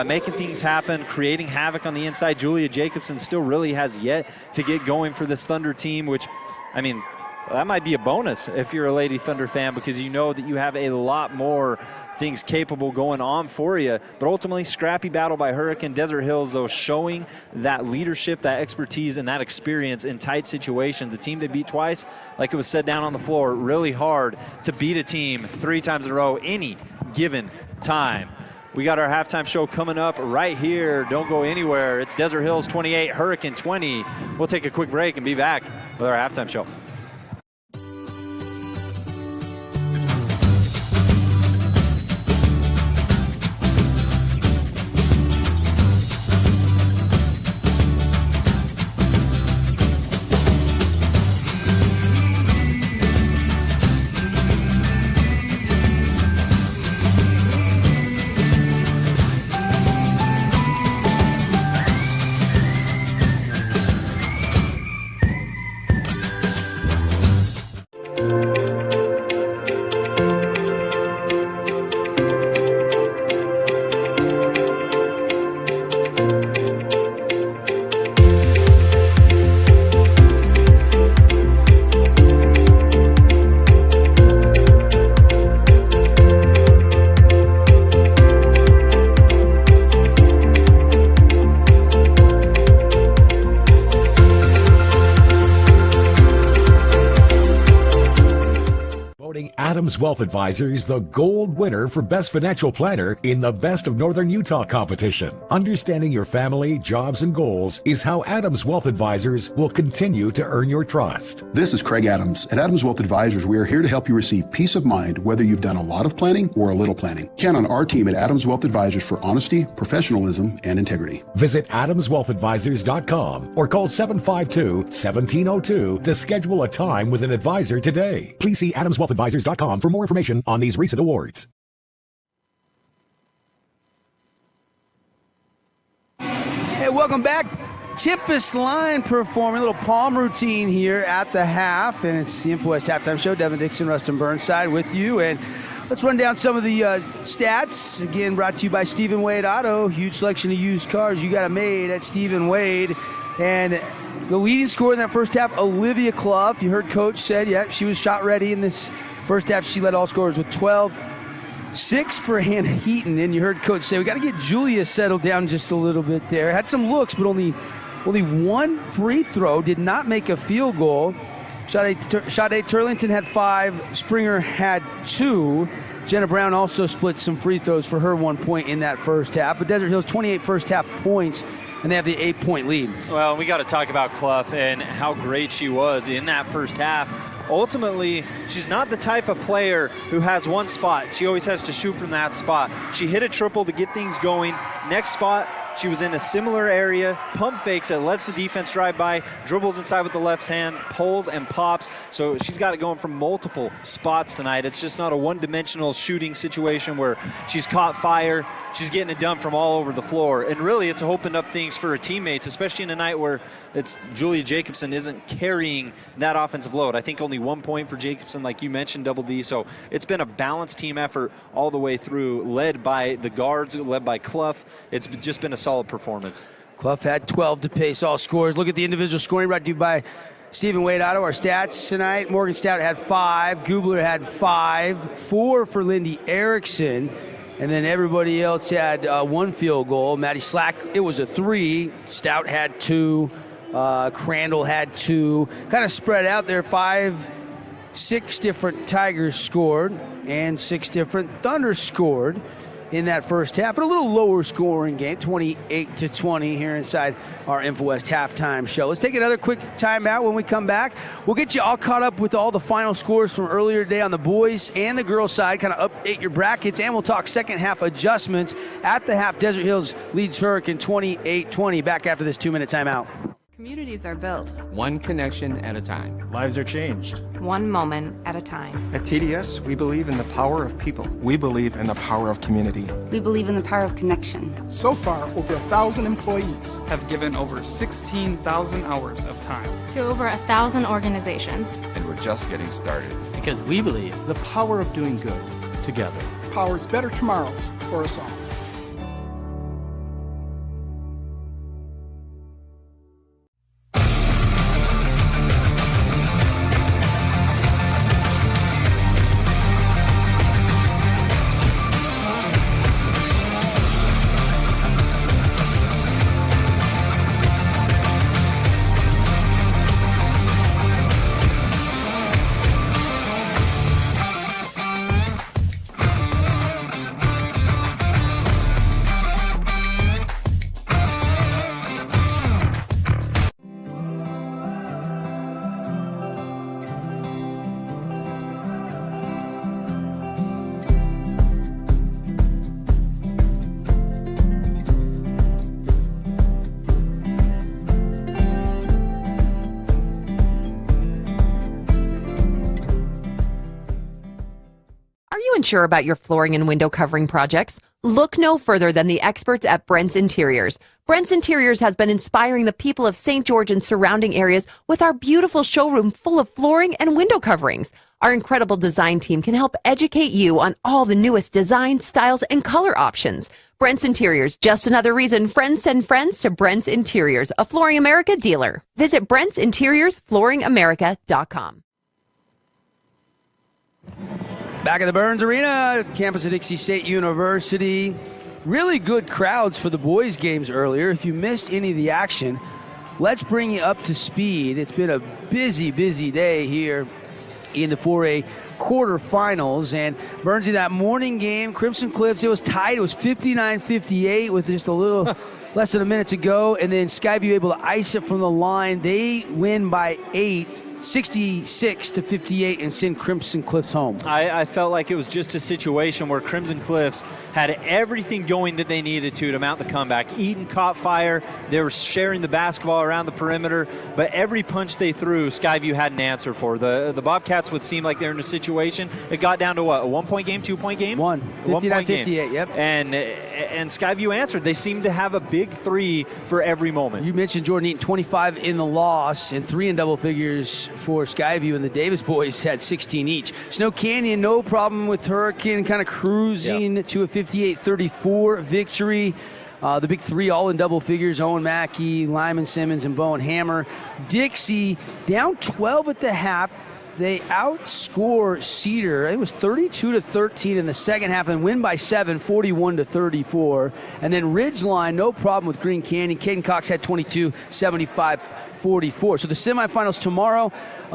making things happen, creating havoc on the inside. Julia Jacobson still really has yet to get going for this Thunder team, which, I mean, that might be a bonus if you're a Lady Thunder fan, because you know that you have a lot more things capable going on for you. But ultimately, scrappy battle by Hurricane. Desert Hills, though, showing that leadership, that expertise, and that experience in tight situations. A team they beat twice, like it was said down on the floor, really hard to beat a team 3 times in a row any given time. We got our halftime show coming up right here. Don't go anywhere. It's Desert Hills 28, Hurricane 20. We'll take a quick break and be back with our halftime show. Adams Wealth Advisors the gold winner for Best Financial Planner in the Best of Northern Utah competition. Understanding your family, jobs, and goals is how Adams Wealth Advisors will continue to earn your trust. This is Craig Adams. At Adams Wealth Advisors, we are here to help you receive peace of mind whether you've done a lot of planning or a little planning. Count on our team at Adams Wealth Advisors for honesty, professionalism, and integrity. Visit adamswealthadvisors.com or call 752-1702 to schedule a time with an advisor today. Please see adamswealthadvisors.com for more information on these recent awards. Hey, welcome back. Tempest Line performing a little palm routine here at the half, and it's the Info West Halftime Show. Devin Dixon, Rustin Burnside with you, and let's run down some of the stats. Again, brought to you by Stephen Wade Auto. Huge selection of used cars you got it made at Stephen Wade. And the leading scorer in that first half, Olivia Clough. You heard Coach said, yeah, she was shot ready in this first half. She led all scorers with 12. 6 for Hannah Heaton, and you heard Coach say we got to get Julia settled down just a little bit there. Had some looks, but only one free throw. Did not make a field goal. Sade Turlington had 5. Springer had 2. Jenna Brown also split some free throws for her 1 point in that first half. But Desert Hills 28 first half points, and they have the 8-point lead. Well, we got to talk about Clough and how great she was in that first half. Ultimately, she's not the type of player who has one spot. She always has to shoot from that spot. She hit a triple to get things going. Next spot, she was in a similar area, pump fakes it, lets the defense drive by, dribbles inside with the left hand, pulls and pops. So she's got it going from multiple spots tonight. It's just not a one-dimensional shooting situation where she's caught fire. She's getting it done from all over the floor. And really, it's opened up things for her teammates, especially in a night where it's Julia Jacobson isn't carrying that offensive load. I think only 1 point for Jacobson, like you mentioned, Double D. So it's been a balanced team effort all the way through, led by the guards, led by Clough. It's just been a solid performance. Clough had 12 to pace all scores. Look at the individual scoring brought to you by Stephen Wade Otto. Our stats tonight: Morgan Stout had 5, Gubler had 5, 4 for Lindy Erickson, and then everybody else had 1 field goal. Maddie Slack, it was a 3. Stout had 2. Crandall had 2. Kind of spread out there. 6 different Tigers scored and 6 different Thunder scored in that first half, but a little lower scoring game, 28-20 here inside our InfoWest halftime show. Let's take another quick timeout. When we come back, we'll get you all caught up with all the final scores from earlier today on the boys and the girls side, kind of update your brackets, and we'll talk second half adjustments. At the half, Desert Hills leads Hurricane 28-20. Back after this 2-minute timeout. Communities are built one connection at a time. Lives are changed one moment at a time. At TDS, we believe in the power of people. We believe in the power of community. We believe in the power of connection. So far, over 1,000 employees have given over 16,000 hours of time to over 1,000 organizations. And we're just getting started. Because we believe the power of doing good together powers better tomorrows for us all. Unsure about your flooring and window covering projects? Look no further than the experts at Brent's Interiors. Brent's Interiors has been inspiring the people of St. George and surrounding areas with our beautiful showroom full of flooring and window coverings. Our incredible design team can help educate you on all the newest design, styles, and color options. Brent's Interiors, just another reason friends send friends to Brent's Interiors, a Flooring America dealer. Visit Brent'sInteriorsFlooringAmerica.com. Back at the Burns Arena, campus of Dixie State University. Really good crowds for the boys' games earlier. If you missed any of the action, let's bring you up to speed. It's been a busy, busy day here in the 4A quarterfinals. And Burnsy, that morning game, Crimson Cliffs, it was tied. It was 59-58 with just a little less than a minute to go. And then Skyview able to ice it from the line. They win by 8. 66-58 and send Crimson Cliffs home. I felt like it was just a situation where Crimson Cliffs had everything going that they needed to mount the comeback. Eaton caught fire. They were sharing the basketball around the perimeter, but every punch they threw, Skyview had an answer for. The Bobcats would seem like they're in a situation. It got down to what, a 1-point game, 2-point game? 59-58, yep. And Skyview answered. They seemed to have a big 3 for every moment. You mentioned Jordan Eaton, 25 in the loss and 3 in double figures for Skyview, and the Davis boys had 16 each. Snow Canyon, no problem with Hurricane, kind of cruising to a 58-34 victory. The big 3 all in double figures: Owen Mackey, Lyman Simmons, and Bowen Hammer. Dixie down 12 at the half. They outscore Cedar. It was 32-13 in the second half and win by 7, 41-34. And then Ridgeline, no problem with Green Canyon. Caden Cox had 22, 75-44. So the semifinals tomorrow,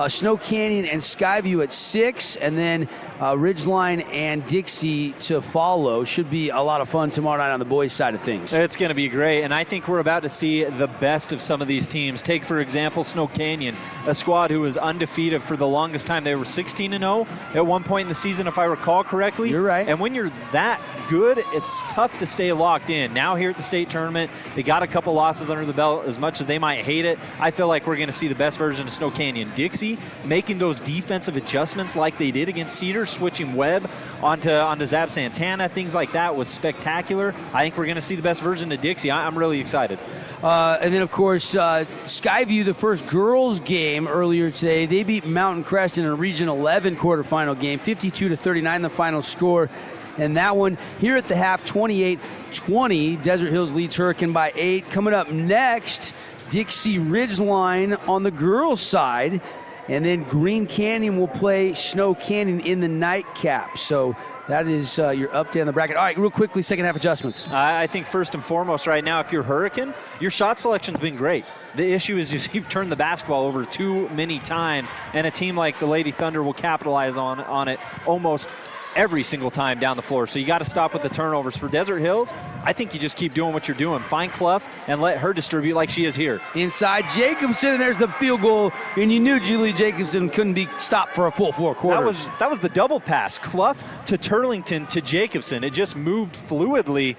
Snow Canyon and Skyview at 6, and then Ridgeline and Dixie to follow. Should be a lot of fun tomorrow night on the boys' side of things. It's going to be great, and I think we're about to see the best of some of these teams. Take, for example, Snow Canyon, a squad who was undefeated for the longest time. They were 16-0 at one point in the season, if I recall correctly. You're right. And when you're that good, it's tough to stay locked in. Now here at the state tournament, they got a couple losses under the belt. As much as they might hate it, I feel like we're going to see the best version of Snow Canyon. Dixie making those defensive adjustments like they did against Cedar, switching Webb onto Zab Santana, things like that was spectacular. I think we're going to see the best version of Dixie. I'm really excited. And then, of course, Skyview, the first girls game earlier today, they beat Mountain Crest in a Region 11 quarterfinal game, 52-39 the final score. And that one here at the half, 28-20. Desert Hills leads Hurricane by 8. Coming up next, Dixie Ridgeline on the girls' side. And then Green Canyon will play Snow Canyon in the nightcap. So that is your update on the bracket. All right, real quickly, second half adjustments. I think first and foremost right now, if you're Hurricane, your shot selection's been great. The issue is you've turned the basketball over too many times, and a team like the Lady Thunder will capitalize on it almost every single time down the floor. So you got to stop with the turnovers. For Desert Hills, I think you just keep doing what you're doing. Find Clough and let her distribute like she is here. Inside Jacobson, and there's the field goal, and you knew Julie Jacobson couldn't be stopped for a full 4 quarters. That was the double pass. Clough to Turlington to Jacobson. It just moved fluidly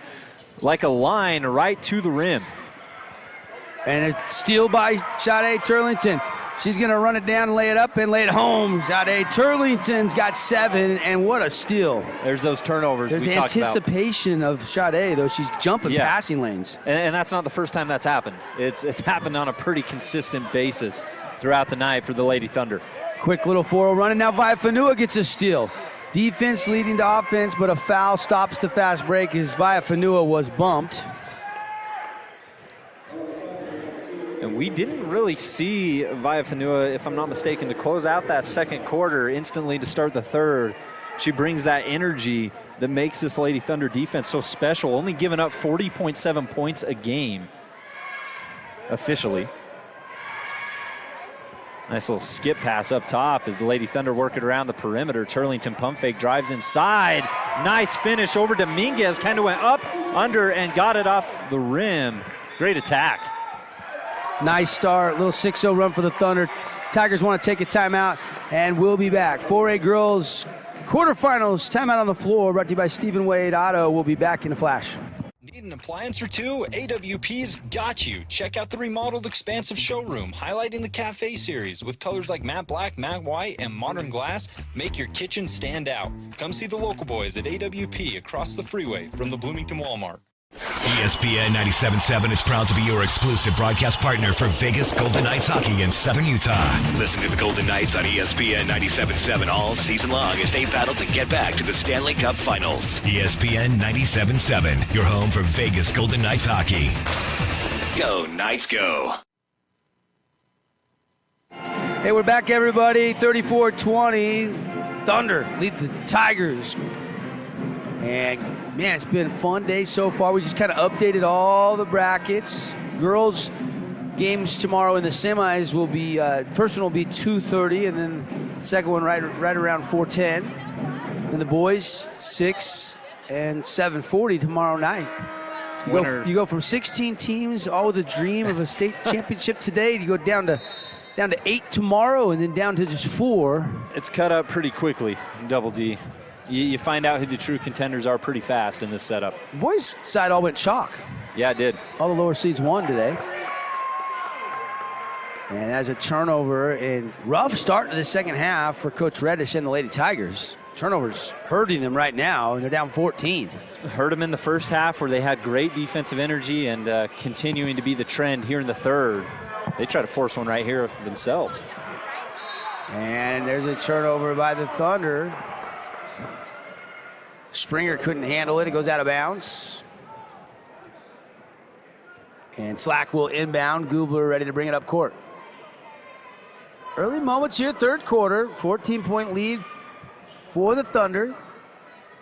like a line right to the rim. And a steal by Sade Turlington. She's going to run it down and lay it up and lay it home. Sade Turlington's got 7, and what a steal. There's those turnovers There's the anticipation of Sade, though. She's jumping passing lanes. And that's not the first time that's happened. It's happened on a pretty consistent basis throughout the night for the Lady Thunder. Quick little 4-0 run, and now Vaifanua gets a steal. Defense leading to offense, but a foul stops the fast break as Vaifanua was bumped. And we didn't really see Vaifanua, if I'm not mistaken, to close out that second quarter instantly to start the third. She brings that energy that makes this Lady Thunder defense so special, only giving up 40.7 points a game officially. Nice little skip pass up top as the Lady Thunder work it around the perimeter. Turlington pump fake, drives inside. Nice finish over Dominguez, kind of went up, under, and got it off the rim. Great attack. Nice start, little 6-0 run for the Thunder. Tigers want to take a timeout, and we'll be back. 4A girls quarterfinals, timeout on the floor, brought to you by Stephen Wade Auto. We'll be back in a flash. Need an appliance or two? AWP's got you. Check out the remodeled expansive showroom, highlighting the Cafe series with colors like matte black, matte white, and modern glass. Make your kitchen stand out. Come see the local boys at AWP across the freeway from the Bloomington Walmart. ESPN 97.7 is proud to be your exclusive broadcast partner for Vegas Golden Knights hockey in Southern Utah. Listen to the Golden Knights on ESPN 97.7 all season long as they battle to get back to the Stanley Cup Finals. ESPN 97.7, your home for Vegas Golden Knights hockey. Go Knights, go! Hey, we're back, everybody. 34-20. Thunder lead the Tigers. And, man, it's been a fun day so far. We just kind of updated all the brackets. Girls games tomorrow in the semis will be, first one will be 2:30, and then the second one right around 4:10. And the boys, 6 and 7:40 tomorrow night. You go from 16 teams, all with a dream of a state championship today. You go down to 8 tomorrow, and then down to just 4. It's cut up pretty quickly in Double D. You find out who the true contenders are pretty fast in this setup. Boys' side all went chalk. Yeah, it did. All the lower seeds won today. And as a turnover, and rough start to the second half for Coach Reddish and the Lady Tigers. Turnovers hurting them right now, and they're down 14. Hurt them in the first half where they had great defensive energy, and continuing to be the trend here in the third. They try to force one right here themselves. And there's a turnover by the Thunder. Springer couldn't handle it. It goes out of bounds. And Slack will inbound. Gubler ready to bring it up court. Early moments here, third quarter. 14-point lead for the Thunder.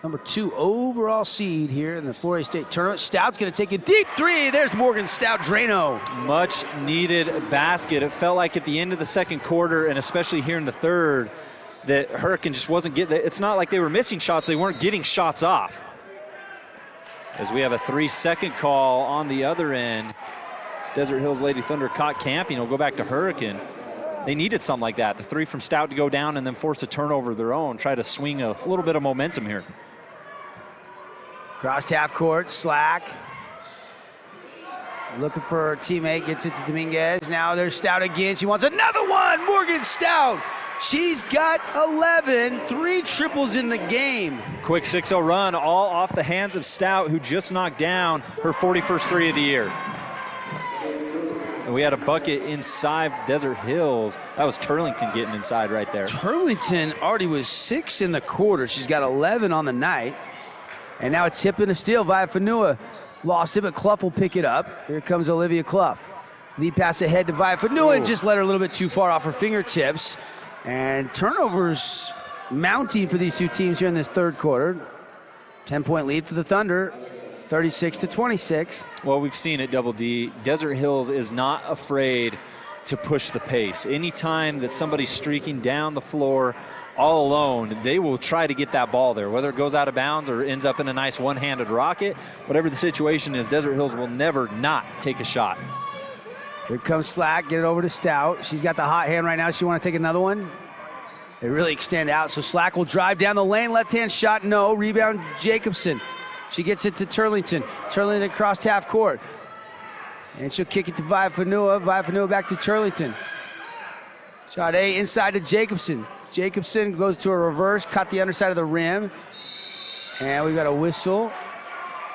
Number 2 overall seed here in the 4A state tournament. Stout's going to take a deep 3. There's Morgan Stout Drano. Much needed basket. It felt like at the end of the second quarter, and especially here in the third, that Hurricane just wasn't getting it. It's not like they were missing shots. They weren't getting shots off. As we have a 3-second call on the other end. Desert Hills Lady Thunder caught camping. It'll go back to Hurricane. They needed something like that. The 3 from Stout to go down and then force a turnover of their own. Try to swing a little bit of momentum here. Crossed half court, Slack. Looking for her teammate, gets it to Dominguez. Now there's Stout again. She wants another one. Morgan Stout. She's got 11, 3 triples in the game. Quick 6-0 run, all off the hands of Stout, who just knocked down her 41st 3 of the year. And we had a bucket inside Desert Hills. That was Turlington getting inside right there. Turlington already was 6 in the quarter. She's got 11 on the night. And now a tip and a steal. Viafanua lost it, but Clough will pick it up. Here comes Olivia Clough. Lead pass ahead to Viafanua and just let her a little bit too far off her fingertips. And turnovers mounting for these two teams here in this third quarter. 10-point lead for the Thunder, 36-26. Well, we've seen it, Double D. Desert Hills is not afraid to push the pace. Anytime that somebody's streaking down the floor all alone, they will try to get that ball there, whether it goes out of bounds or ends up in a nice one-handed rocket. Whatever the situation is, Desert Hills will never not take a shot. Here comes Slack, get it over to Stout. She's got the hot hand right now. She want to take another one? They really extend out, so Slack will drive down the lane. Left-hand shot, no. Rebound, Jacobson. She gets it to Turlington. Turlington across half court. And she'll kick it to Viafanua. Viafanua back to Turlington. Shot A inside to Jacobson. Jacobson goes to a reverse, cut the underside of the rim. And we've got a whistle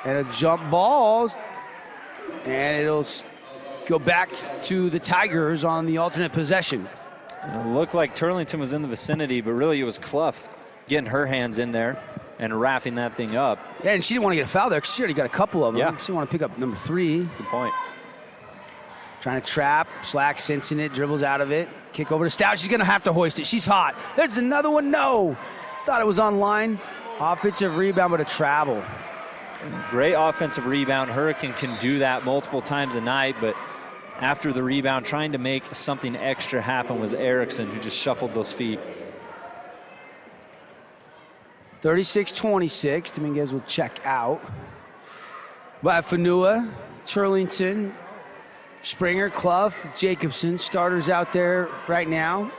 and a jump ball. And it'll go back to the Tigers on the alternate possession. It looked like Turlington was in the vicinity, but really it was Clough getting her hands in there and wrapping that thing up. Yeah, and she didn't want to get a foul there because she already got a couple of them. Yeah. She didn't want to pick up number 3. Good point. Trying to trap, Slack sensing it, dribbles out of it. Kick over to Stout. She's going to have to hoist it. She's hot. There's another one. No. Thought it was on line. Offensive rebound, but a travel. Great offensive rebound. Hurricane can do that multiple times a night, but after the rebound, trying to make something extra happen was Erickson, who just shuffled those feet. 36-26. Dominguez will check out. Viafanua, Turlington, Springer, Clough, Jacobson. Starters out there right now.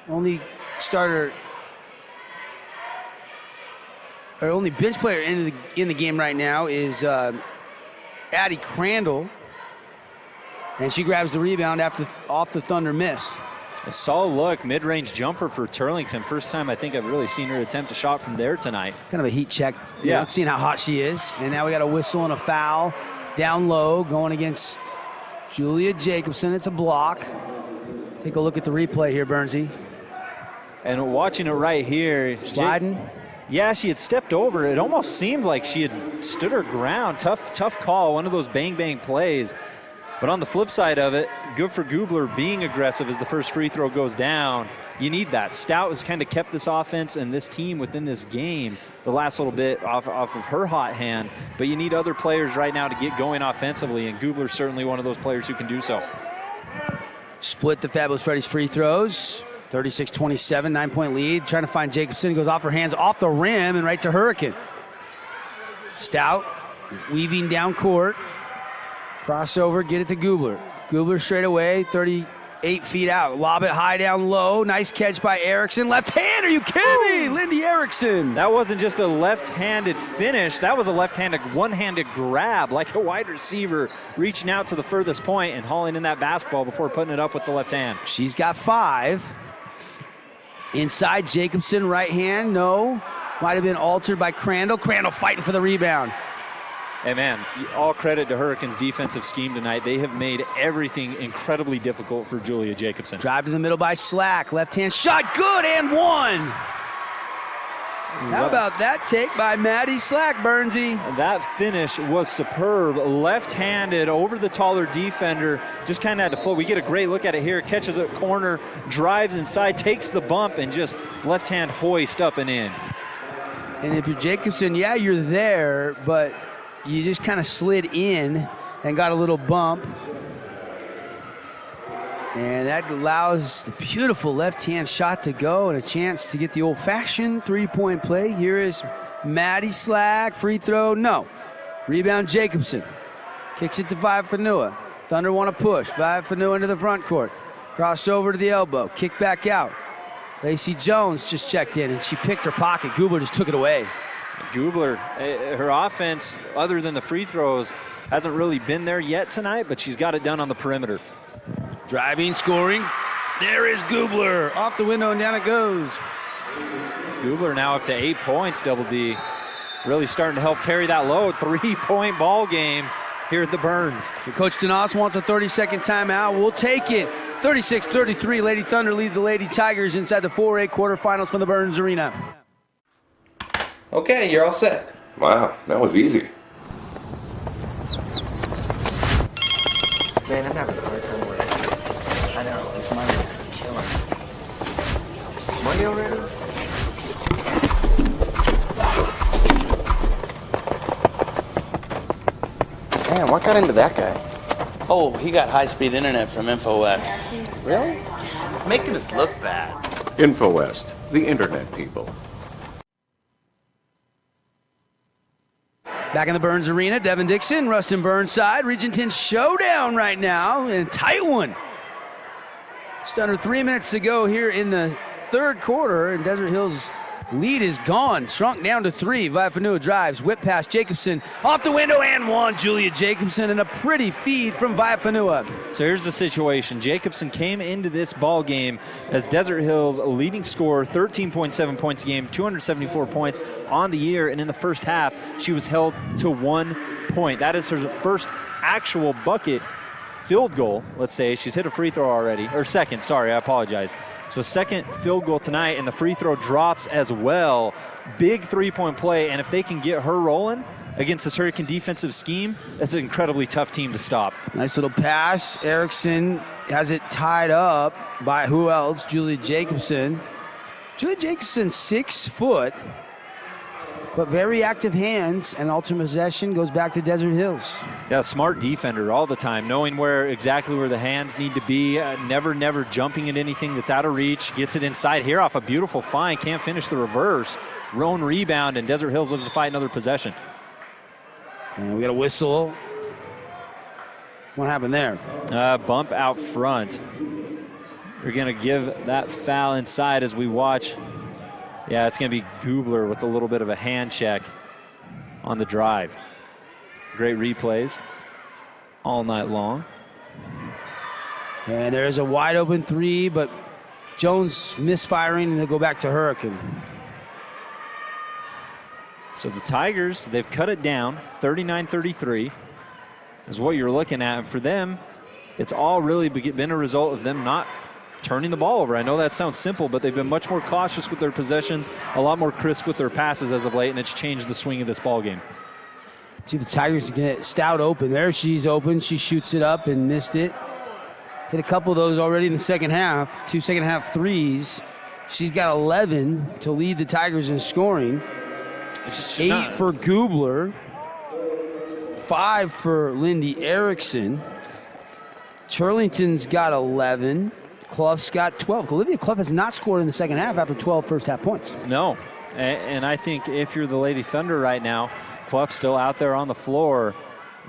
Only starter, or only bench player in the game right now is Addie Crandall. And she grabs the rebound off the Thunder miss. A solid look, mid-range jumper for Turlington. First time I think I've really seen her attempt a shot from there tonight. Kind of a heat check, yeah. Seeing how hot she is. And now we got a whistle and a foul down low going against Julia Jacobson. It's a block. Take a look at the replay here, Bernsey. And watching it right here. Sliding. Yeah, she had stepped over. It almost seemed like she had stood her ground. Tough call, one of those bang plays. But on the flip side of it, good for Gubler being aggressive as the first free throw goes down. You need that. Stout has kind of kept this offense and this team within this game the last little bit off of her hot hand. But you need other players right now to get going offensively, and Gubler's certainly one of those players who can do so. Split the Fabulous Freddy's free throws. 36-27, 9-point lead. Trying to find Jacobson. Goes off her hands, off the rim, and right to Hurricane. Stout weaving down court. Crossover, get it to Gubler. Gubler straight away, 38 feet out. Lob it high down low. Nice catch by Erickson. Left hand, are you kidding me? Lindy Erickson. That wasn't just a left-handed finish. That was a left-handed, one-handed grab, like a wide receiver reaching out to the furthest point and hauling in that basketball before putting it up with the left hand. She's got 5. Inside, Jacobson, right hand, no. Might have been altered by Crandall. Crandall fighting for the rebound. Hey, man, all credit to Hurricanes' defensive scheme tonight. They have made everything incredibly difficult for Julia Jacobson. Drive to the middle by Slack. Left-hand shot, good, and one. How about that take by Maddie Slack, Bernsey? That finish was superb. Left-handed over the taller defender. Just kind of had to float. We get a great look at it here. Catches a corner, drives inside, takes the bump, and just left-hand hoist up and in. And if you're Jacobson, yeah, you're there, but you just kind of slid in and got a little bump. And that allows the beautiful left-hand shot to go and a chance to get the old-fashioned three-point play. Here is Maddie Slack. Free throw, no. Rebound, Jacobson. Kicks it to Viafanua. Thunder want to push. Viafanua into the front court. Crossover to the elbow. Kick back out. Lacey Jones just checked in, and she picked her pocket. Gubler just took it away. Gubler, her offense, other than the free throws, hasn't really been there yet tonight, but she's got it done on the perimeter. Driving, scoring. There is Gubler. Off the window and down it goes. Gubler now up to 8 points, Double D. Really starting to help carry that load. 3-point ball game here at the Burns. And Coach Denos wants a 30-second timeout. We'll take it. 36-33, Lady Thunder lead the Lady Tigers inside the 4A quarterfinals from the Burns Arena. Okay, you're all set. Wow, that was easy. Man, I'm having a hard time working. I know, this Monday's killing me. Monday already? Man, what got into that guy? Oh, he got high-speed internet from InfoWest. Really? He's making us look bad. InfoWest, the internet people. Back in the Burns Arena, Devin Dixon, Rustin Burnside, Region 10 showdown right now, and a tight one. Just under 3 minutes to go here in the third quarter, and Desert Hills' lead is gone, shrunk down to 3. Vaifanua drives, whip past Jacobson, off the window and one. Julia Jacobson, and a pretty feed from Vaifanua. So here's the situation. Jacobson came into this ball game as Desert Hills' leading scorer, 13.7 points a game, 274 points on the year, and in the first half, she was held to 1 point. That is her first actual bucket field goal, let's say. She's hit a free throw already, or second, sorry, I apologize. So second field goal tonight, and the free throw drops as well. Big three-point play, and if they can get her rolling against this Hurricane defensive scheme, that's an incredibly tough team to stop. Nice little pass. Erickson has it tied up by who else? Julia Jacobson. Julia Jacobson, 6 foot, but very active hands, and ultimate possession goes back to Desert Hills. Yeah, smart defender all the time, knowing exactly where the hands need to be, never jumping at anything that's out of reach, gets it inside here off a beautiful find, can't finish the reverse, own rebound, and Desert Hills lives to fight another possession. And we got a whistle. What happened there? Bump out front. They're gonna give that foul inside as we watch. Yeah, it's going to be Gubler with a little bit of a hand check on the drive. Great replays all night long. And there's a wide open 3, but Jones misfiring, and they'll go back to Hurricane. So the Tigers, they've cut it down. 39-33 is what you're looking at. And for them, it's all really been a result of them not turning the ball over. I know that sounds simple, but they've been much more cautious with their possessions, a lot more crisp with their passes as of late, and it's changed the swing of this ball game. See the Tigers get Stout open. There she's open. She shoots it up and missed it. Hit a couple of those already in the second half. 2 second half threes. She's got 11 to lead the Tigers in scoring. 8 for Gubler. 5 for Lindy Erickson. Turlington's got 11. Clough's got 12. Olivia Clough has not scored in the second half after 12 first half points. No, and I think if you're the Lady Thunder right now, Clough's still out there on the floor.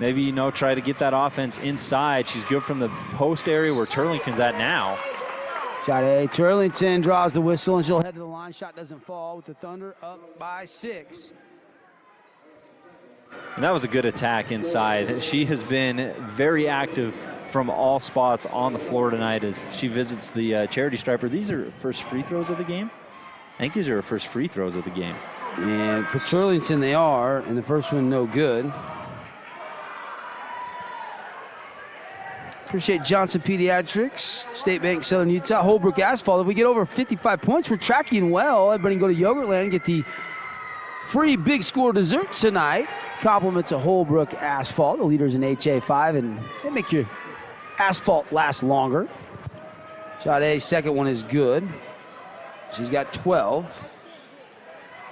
Maybe, try to get that offense inside. She's good from the post area where Turlington's at now. Shot A. Turlington draws the whistle, and she'll head to the line. Shot doesn't fall with the Thunder up by 6. And that was a good attack inside. She has been very active from all spots on the floor tonight as she visits the charity striper. These are first free throws of the game? I think these are her first free throws of the game. And for Turlington, they are, and the first one no good. Appreciate Johnson Pediatrics, State Bank, Southern Utah, Holbrook Asphalt. If we get over 55 points, we're tracking well. Everybody can go to Yogurtland and get the free big score dessert tonight. Compliments of Holbrook Asphalt, the leaders in HA5, and they make your asphalt last longer. Shot A, second one is good. She's got 12.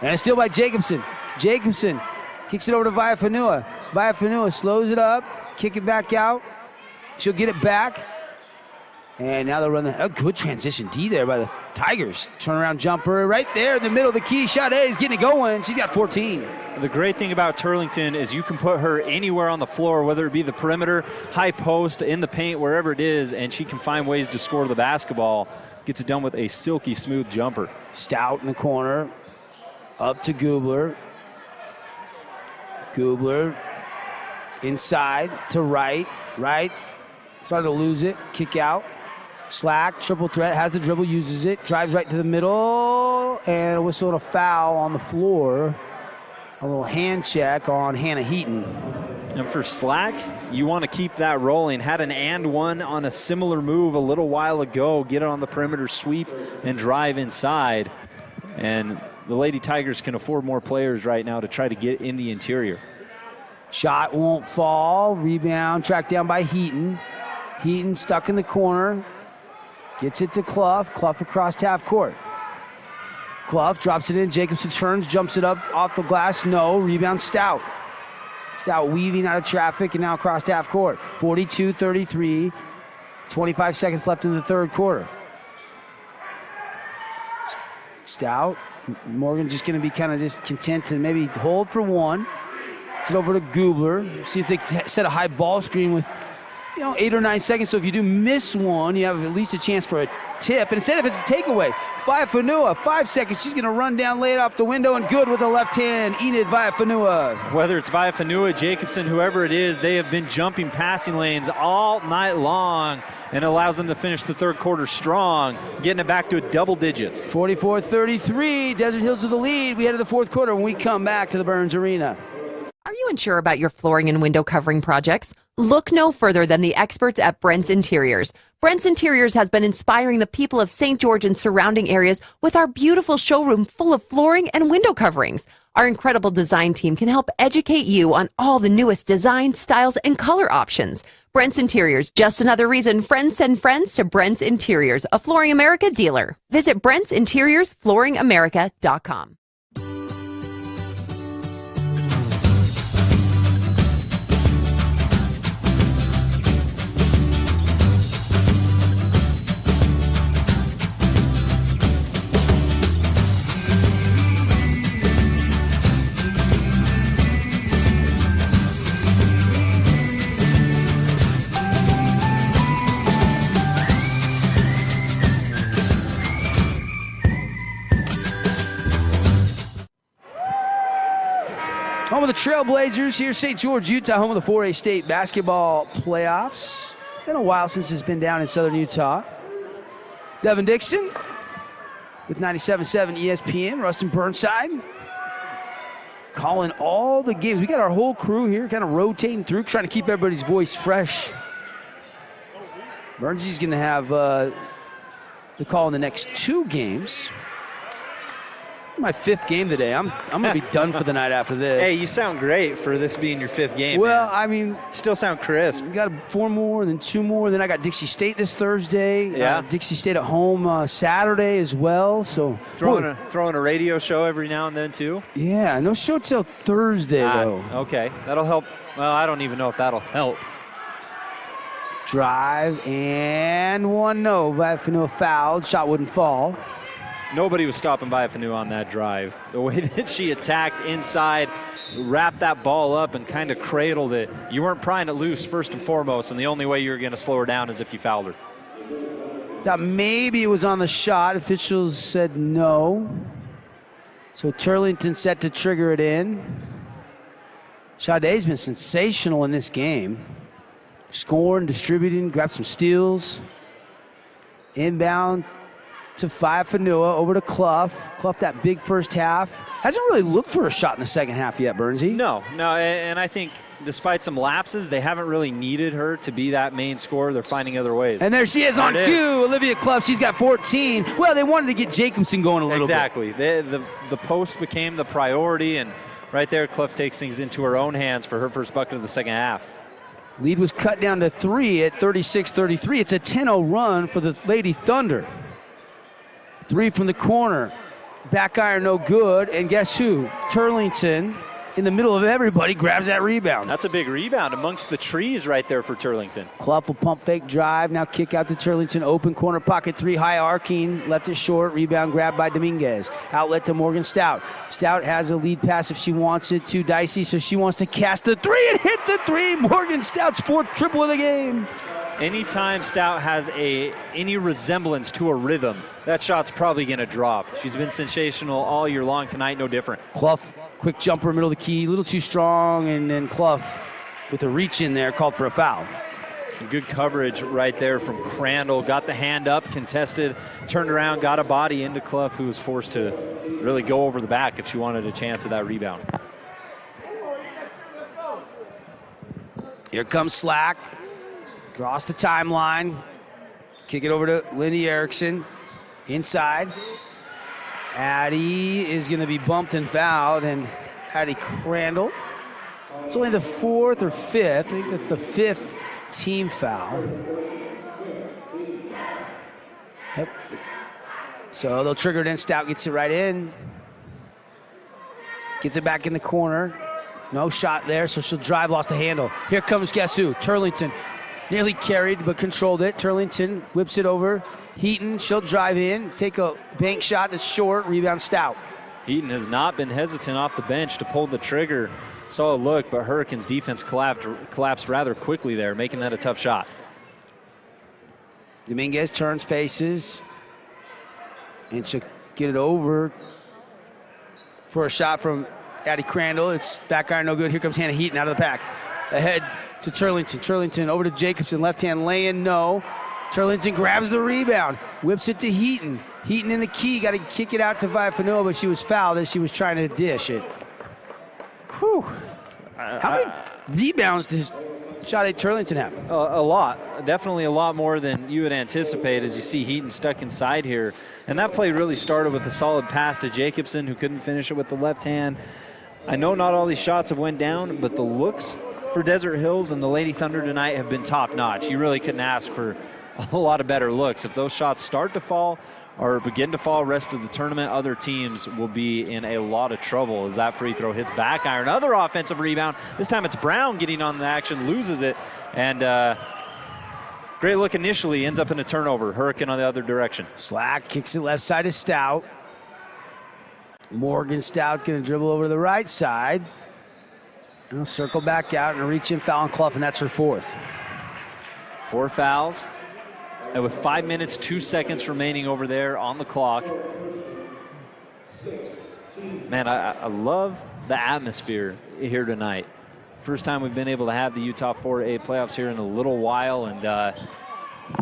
And a steal by Jacobson. Jacobson kicks it over to Vaifanua. Vaifanua slows it up, kick it back out. She'll get it back. And now they'll run a good transition D there by the Tigers. Turnaround jumper right there in the middle of the key. Shot A is getting it going. She's got 14. The great thing about Turlington is you can put her anywhere on the floor, whether it be the perimeter, high post, in the paint, wherever it is, and she can find ways to score the basketball. Gets it done with a silky smooth jumper. Stout in the corner. Up to Gubler. Gubler inside to right. Right. Started to lose it. Kick out. Slack, triple threat, has the dribble, uses it, drives right to the middle, and a whistle and a foul on the floor. A little hand check on Hannah Heaton. And for Slack, you want to keep that rolling. Had an and one on a similar move a little while ago. Get it on the perimeter, sweep, and drive inside. And the Lady Tigers can afford more players right now to try to get in the interior. Shot won't fall. Rebound tracked down by Heaton. Heaton stuck in the corner. Gets it to Clough. Clough across half court. Clough drops it in. Jacobson turns, jumps it up off the glass. No. Rebound Stout. Stout weaving out of traffic and now across half court. 42-33. 25 seconds left in the third quarter. Stout. Morgan just going to be kind of just content to maybe hold for one. It's it over to Gubler. See if they set a high ball screen with 8 or 9 seconds. So if you do miss one, you have at least a chance for a tip. And instead, if it's a takeaway, Viafanua, 5 seconds. She's going to run down, lay it off the window, and good with the left hand. Enid Viafanua. Whether it's Viafanua, Jacobson, whoever it is, they have been jumping passing lanes all night long, and allows them to finish the third quarter strong, getting it back to double digits. 44-33. Desert Hills with the lead. We head to the fourth quarter when we come back to the Burns Arena. Are you unsure about your flooring and window covering projects? Look no further than the experts at Brent's Interiors. Brent's Interiors has been inspiring the people of St. George and surrounding areas with our beautiful showroom full of flooring and window coverings. Our incredible design team can help educate you on all the newest designs, styles, and color options. Brent's Interiors, just another reason friends send friends to Brent's Interiors, a Flooring America dealer. Visit Brent'sInteriorsFlooringAmerica.com. Home of the Trailblazers here, St. George, Utah, home of the 4A State basketball playoffs. Been a while since it's been down in southern Utah. Devin Dixon with 97.7 ESPN, Rustin Burnside calling all the games. We got our whole crew here kind of rotating through, trying to keep everybody's voice fresh. Burnsy's going to have the call in the next 2 games. My 5th game today. I'm going to be done for the night after this. Hey, you sound great for this being your 5th game. Well, man. I mean, still sound crisp. We got 4 more, and then 2 more. Then I got Dixie State this Thursday. Yeah. Dixie State at home Saturday as well. So throwing a radio show every now and then too. Yeah, no show till Thursday though. Okay, that'll help. Well, I don't even know if that'll help. Drive and 1 no. Viafanua fouled. Shot wouldn't fall. Nobody was stopping Viafanua on that drive. The way that she attacked inside, wrapped that ball up and kind of cradled it. You weren't prying it loose first and foremost, and the only way you were going to slow her down is if you fouled her. Thought maybe it was on the shot. Officials said no. So Turlington set to trigger it in. Sade's been sensational in this game. Scoring, distributing, grabbed some steals. Inbound to Viafanua, over to Clough. Clough that big first half. Hasn't really looked for a shot in the second half yet, Burnsy. No, and I think despite some lapses, they haven't really needed her to be that main scorer. They're finding other ways. And there she is on cue, Olivia Clough. She's got 14. Well, they wanted to get Jacobson going a little bit. Exactly. The post became the priority, and right there, Clough takes things into her own hands for her first bucket of the second half. Lead was cut down to 3 at 36-33. It's a 10-0 run for the Lady Thunder. 3 from the corner. Back iron no good. And guess who? Turlington, in the middle of everybody, grabs that rebound. That's a big rebound amongst the trees right there for Turlington. Clough will pump fake drive. Now kick out to Turlington. Open corner pocket 3. High arcing. Left it short. Rebound grabbed by Dominguez. Outlet to Morgan Stout. Stout has a lead pass if she wants it to Dicey. So she wants to cast the 3 and hit the 3. Morgan Stout's 4th triple of the game. Anytime Stout has any resemblance to a rhythm, that shot's probably going to drop. She's been sensational all year long. Tonight, no different. Clough, quick jumper, middle of the key, a little too strong, and then Clough with a reach in there, called for a foul. Good coverage right there from Crandall. Got the hand up, contested, turned around, got a body into Clough, who was forced to really go over the back if she wanted a chance at that rebound. Here comes Slack. Across the timeline. Kick it over to Lindy Erickson. Inside. Addie is going to be bumped and fouled, and Addie Crandall. It's only the 4th or 5th. I think that's the 5th team foul. Yep. So they'll trigger it in. Stout gets it right in. Gets it back in the corner. No shot there, so she'll drive, lost the handle. Here comes, guess who? Turlington. Nearly carried, but controlled it. Turlington whips it over. Heaton, she'll drive in, take a bank shot that's short, rebound Stout. Heaton has not been hesitant off the bench to pull the trigger. Saw a look, but Hurricanes defense collapsed rather quickly there, making that a tough shot. Dominguez turns, faces, and she'll get it over for a shot from Addie Crandall. It's back iron, no good. Here comes Hannah Heaton out of the pack. Ahead to Turlington. Turlington over to Jacobson. Left hand lay-in, no. Turlington grabs the rebound, whips it to Heaton. Heaton in the key, got to kick it out to Viafanoa, but she was fouled as she was trying to dish it. Whew. How many rebounds does Sade Turlington have? A lot. Definitely a lot more than you would anticipate as you see Heaton stuck inside here. And that play really started with a solid pass to Jacobson, who couldn't finish it with the left hand. I know not all these shots have went down, but the looks for Desert Hills and the Lady Thunder tonight have been top-notch. You really couldn't ask for a lot of better looks. If those shots start to fall or begin to fall rest of the tournament, other teams will be in a lot of trouble as that free throw hits back iron. Another offensive rebound. This time it's Brown getting on the action, loses it, and great look initially, ends up in a turnover. Hurricane on the other direction. Slack kicks it left side to Stout. Morgan Stout going to dribble over to the right side. And he'll circle back out and reach in foul on Clough, and that's her 4th. 4 fouls. And with 5 minutes, 2 seconds remaining over there on the clock. Man, I love the atmosphere here tonight. First time we've been able to have the Utah 4A playoffs here in a little while, and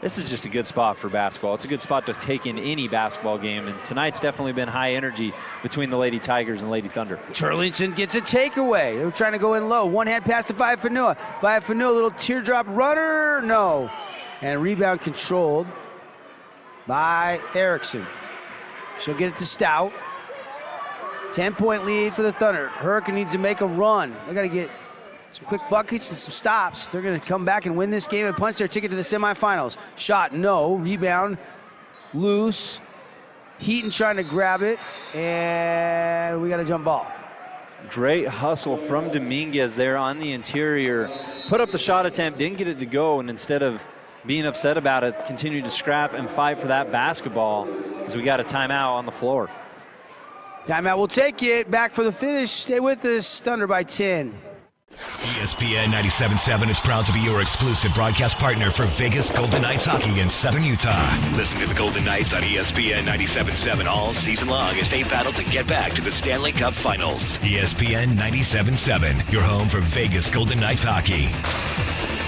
this is just a good spot for basketball. It's a good spot to take in any basketball game, and tonight's definitely been high energy between the Lady Tigers and Lady Thunder. Turlington gets a takeaway. They were trying to go in low. One hand pass to Viafanoa. Viafanoa, a little teardrop runner, no. And rebound controlled by Erickson. She'll get it to Stout. 10-point lead for the Thunder. Hurricane needs to make a run. They got to get some quick buckets and some stops. They're going to come back and win this game and punch their ticket to the semifinals. Shot, no. Rebound, loose. Heaton trying to grab it, and we got a jump ball. Great hustle from Dominguez there on the interior. Put up the shot attempt, didn't get it to go, and instead of being upset about it, continued to scrap and fight for that basketball as we got a timeout on the floor. Timeout will take it. Back for the finish. Stay with us. Thunder by 10. ESPN 97.7 is proud to be your exclusive broadcast partner for Vegas Golden Knights hockey in Southern Utah. Listen to the Golden Knights on ESPN 97.7 all season long as they battle to get back to the Stanley Cup Finals. ESPN 97.7, your home for Vegas Golden Knights hockey.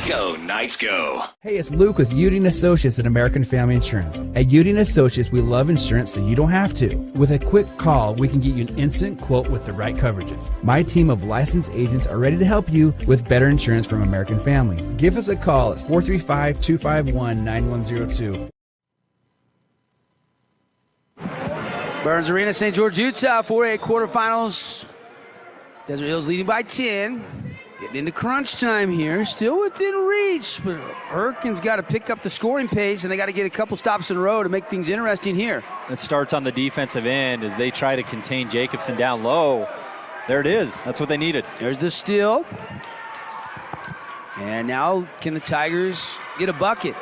Go Knights, go. Hey, it's Luke with Udine Associates at American Family Insurance. At Udine Associates, we love insurance so you don't have to. With a quick call, we can get you an instant quote with the right coverages. My team of licensed agents are ready to help you with better insurance from American Family. Give us a call at 435-251-9102. Burns Arena, St. George, Utah, 4A quarterfinals. Desert Hills leading by 10. Getting into crunch time here, still within reach, but Hurricanes got to pick up the scoring pace, and they got to get a couple stops in a row to make things interesting here. It starts on the defensive end as they try to contain Jacobson down low. There it is. That's what they needed. There's the steal. And now can the Tigers get a bucket?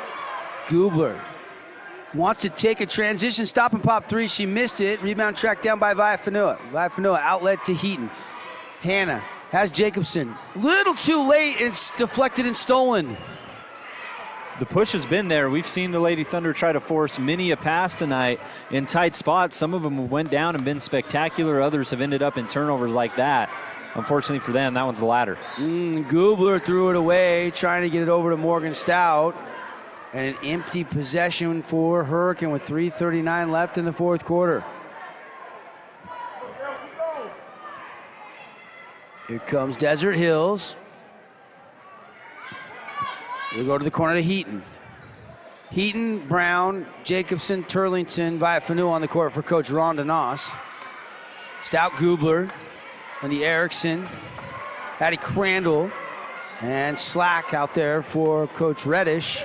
Gubler wants to take a transition stop and pop three. She missed it. Rebound tracked down by Viafanoa. Viafanoa outlet to Heaton. Hannah has Jacobson. Little too late. It's deflected and stolen. The push has been there. We've seen the Lady Thunder try to force many a pass tonight in tight spots. Some of them have went down and been spectacular. Others have ended up in turnovers like that. Unfortunately for them, that one's the latter. Gubler threw it away, trying to get it over to Morgan Stout. And an empty possession for Hurricane with 3:39 left in the fourth quarter. Here comes Desert Hills. He'll go to the corner to Heaton. Heaton, Brown, Jacobson, Turlington, Viafanu on the court for Coach Ron DeNoss. Stout, Gubler, Lindy Erickson, Patty Crandall, and Slack out there for Coach Reddish.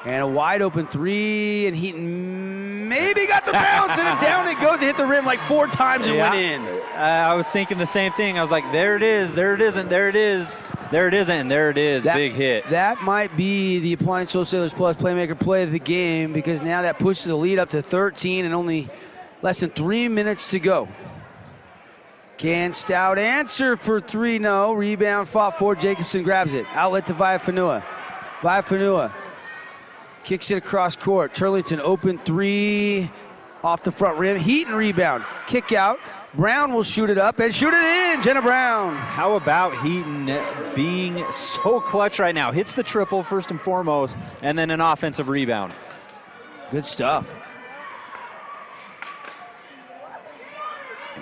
And a wide open three, and Heaton maybe got the bounce, and down it goes. It hit the rim like 4 times and went in. I was thinking the same thing. I was like, there it is, there it isn't, there it is, there it isn't, and there it is. Big hit. That might be the Appliance Wholesalers Plus Playmaker play of the game, because now that pushes the lead up to 13 and only less than 3 minutes to go. Can Stout answer for 3? No. Rebound fought for. Jacobson grabs it. Outlet to Viafanua. Viafanua kicks it across court. Turlington open 3 off the front rim. Heaton rebound. Kick out. Brown will shoot it up and shoot it in. Jenna Brown. How about Heaton being so clutch right now? Hits the triple first and foremost, and then an offensive rebound. Good stuff.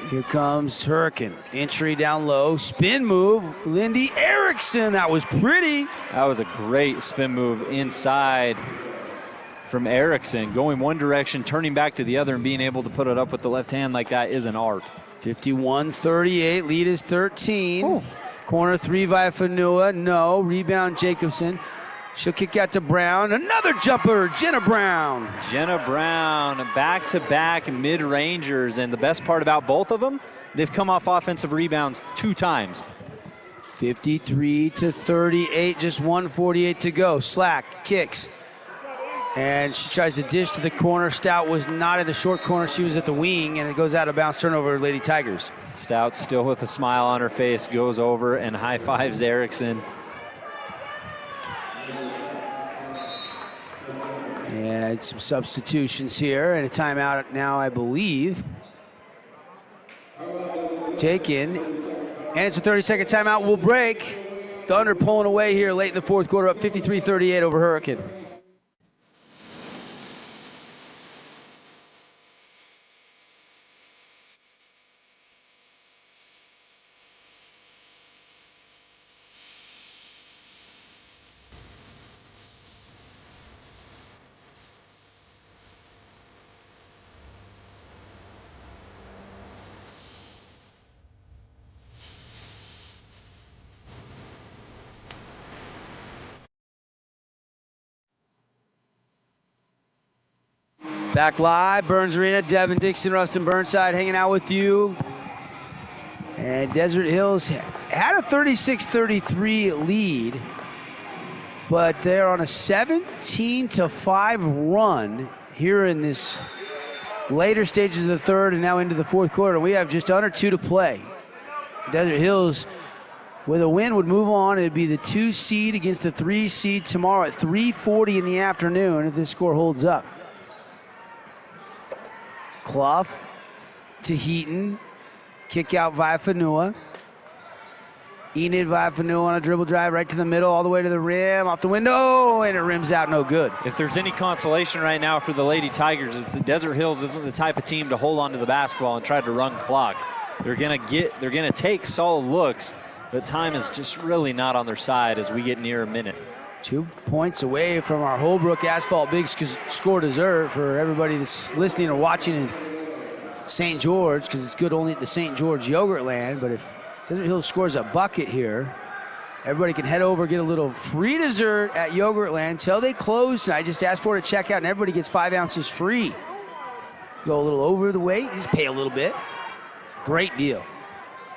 Here comes Hurricane. Entry down low. Spin move. Lindy Erickson. That was pretty. That was a great spin move inside from Erickson. Going one direction, turning back to the other, and being able to put it up with the left hand like that is an art. 51-38. Lead is 13. Ooh. Corner 3 via Fanua. No. Rebound Jacobson. She'll kick out to Brown. Another jumper, Jenna Brown. Jenna Brown, back-to-back mid-rangers. And the best part about both of them, they've come off offensive rebounds 2 times. 53-38, just 1:48 to go. Slack kicks. And she tries to dish to the corner. Stout was not in the short corner. She was at the wing, and it goes out of bounds. Turnover, Lady Tigers. Stout still with a smile on her face, goes over and high-fives Erickson. And some substitutions here, and a timeout now, I believe. Taken, and it's a 30-second timeout. We'll break. Thunder pulling away here late in the fourth quarter, up 53-38 over Hurricane. Back live, Burns Arena, Devin Dixon, Rustin Burnside hanging out with you. And Desert Hills had a 36-33 lead, but they're on a 17-5 run here in this later stages of the third and now into the fourth quarter. We have just under 2 to play. Desert Hills, with a win, would move on. It'd be the 2 seed against the 3 seed tomorrow at 3:40 in the afternoon if this score holds up. Clough to Heaton. Kick out via Fanua. Enid via Fanua on a dribble drive right to the middle, all the way to the rim, off the window, and it rims out no good. If there's any consolation right now for the Lady Tigers, it's that Desert Hills isn't the type of team to hold on to the basketball and try to run clock. They're gonna take solid looks, but time is just really not on their side as we get near a minute. 2 points away from our Holbrook Asphalt Big Score dessert for everybody that's listening or watching in St. George, because it's good only at the St. George Yogurt Land. But if Desert Hills scores a bucket here, everybody can head over, get a little free dessert at Yogurt Land till they close tonight. Just ask for it at checkout, and everybody gets 5 ounces free. Go a little over the weight, just pay a little bit. Great deal.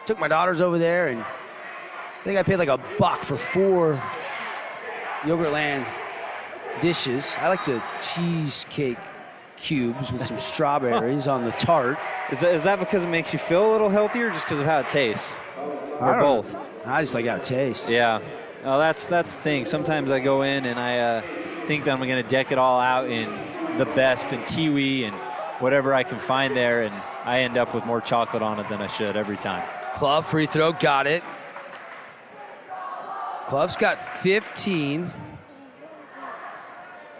Took my daughters over there, and I think I paid like $1 for 4 Yogurtland dishes. I like the cheesecake cubes with some strawberries on the tart. Is that because it makes you feel a little healthier, or just because of how it tastes, or both? I just like how it tastes. Yeah. Well, that's the thing. Sometimes I go in and I think that I'm going to deck it all out in the best and kiwi and whatever I can find there, and I end up with more chocolate on it than I should every time. Clough free throw, got it. Clough's got 15.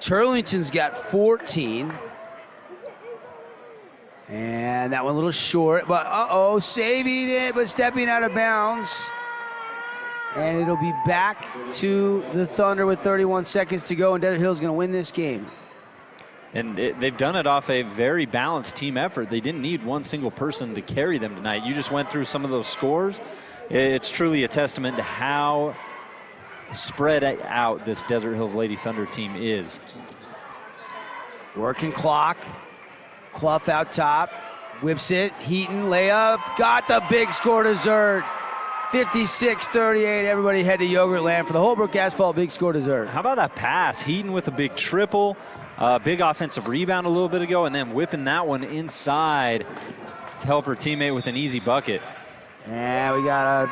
Turlington's got 14. And that one a little short, but saving it, but stepping out of bounds. And it'll be back to the Thunder with 31 seconds to go, and Desert Hill's going to win this game. And they've done it off a very balanced team effort. They didn't need one single person to carry them tonight. You just went through some of those scores. It's truly a testament to how spread out this Desert Hills Lady Thunder team is. Working clock. Clough out top. Whips it. Heaton, layup. Got the big score to Zert. 56-38. Everybody head to Yogurt Land for the Holbrook Asphalt big score to Zert. How about that pass? Heaton with a big triple. Big offensive rebound a little bit ago, and then whipping that one inside to help her teammate with an easy bucket. And we got a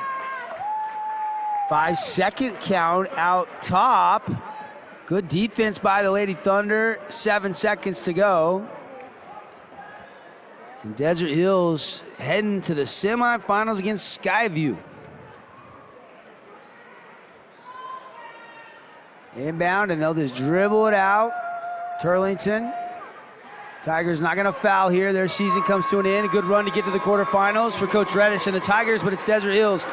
5-second count out top. Good defense by the Lady Thunder. 7 seconds to go. And Desert Hills heading to the semifinals against Skyview. Inbound, and they'll just dribble it out. Turlington. Tigers not going to foul here. Their season comes to an end. A good run to get to the quarterfinals for Coach Reddish and the Tigers, but it's Desert Hills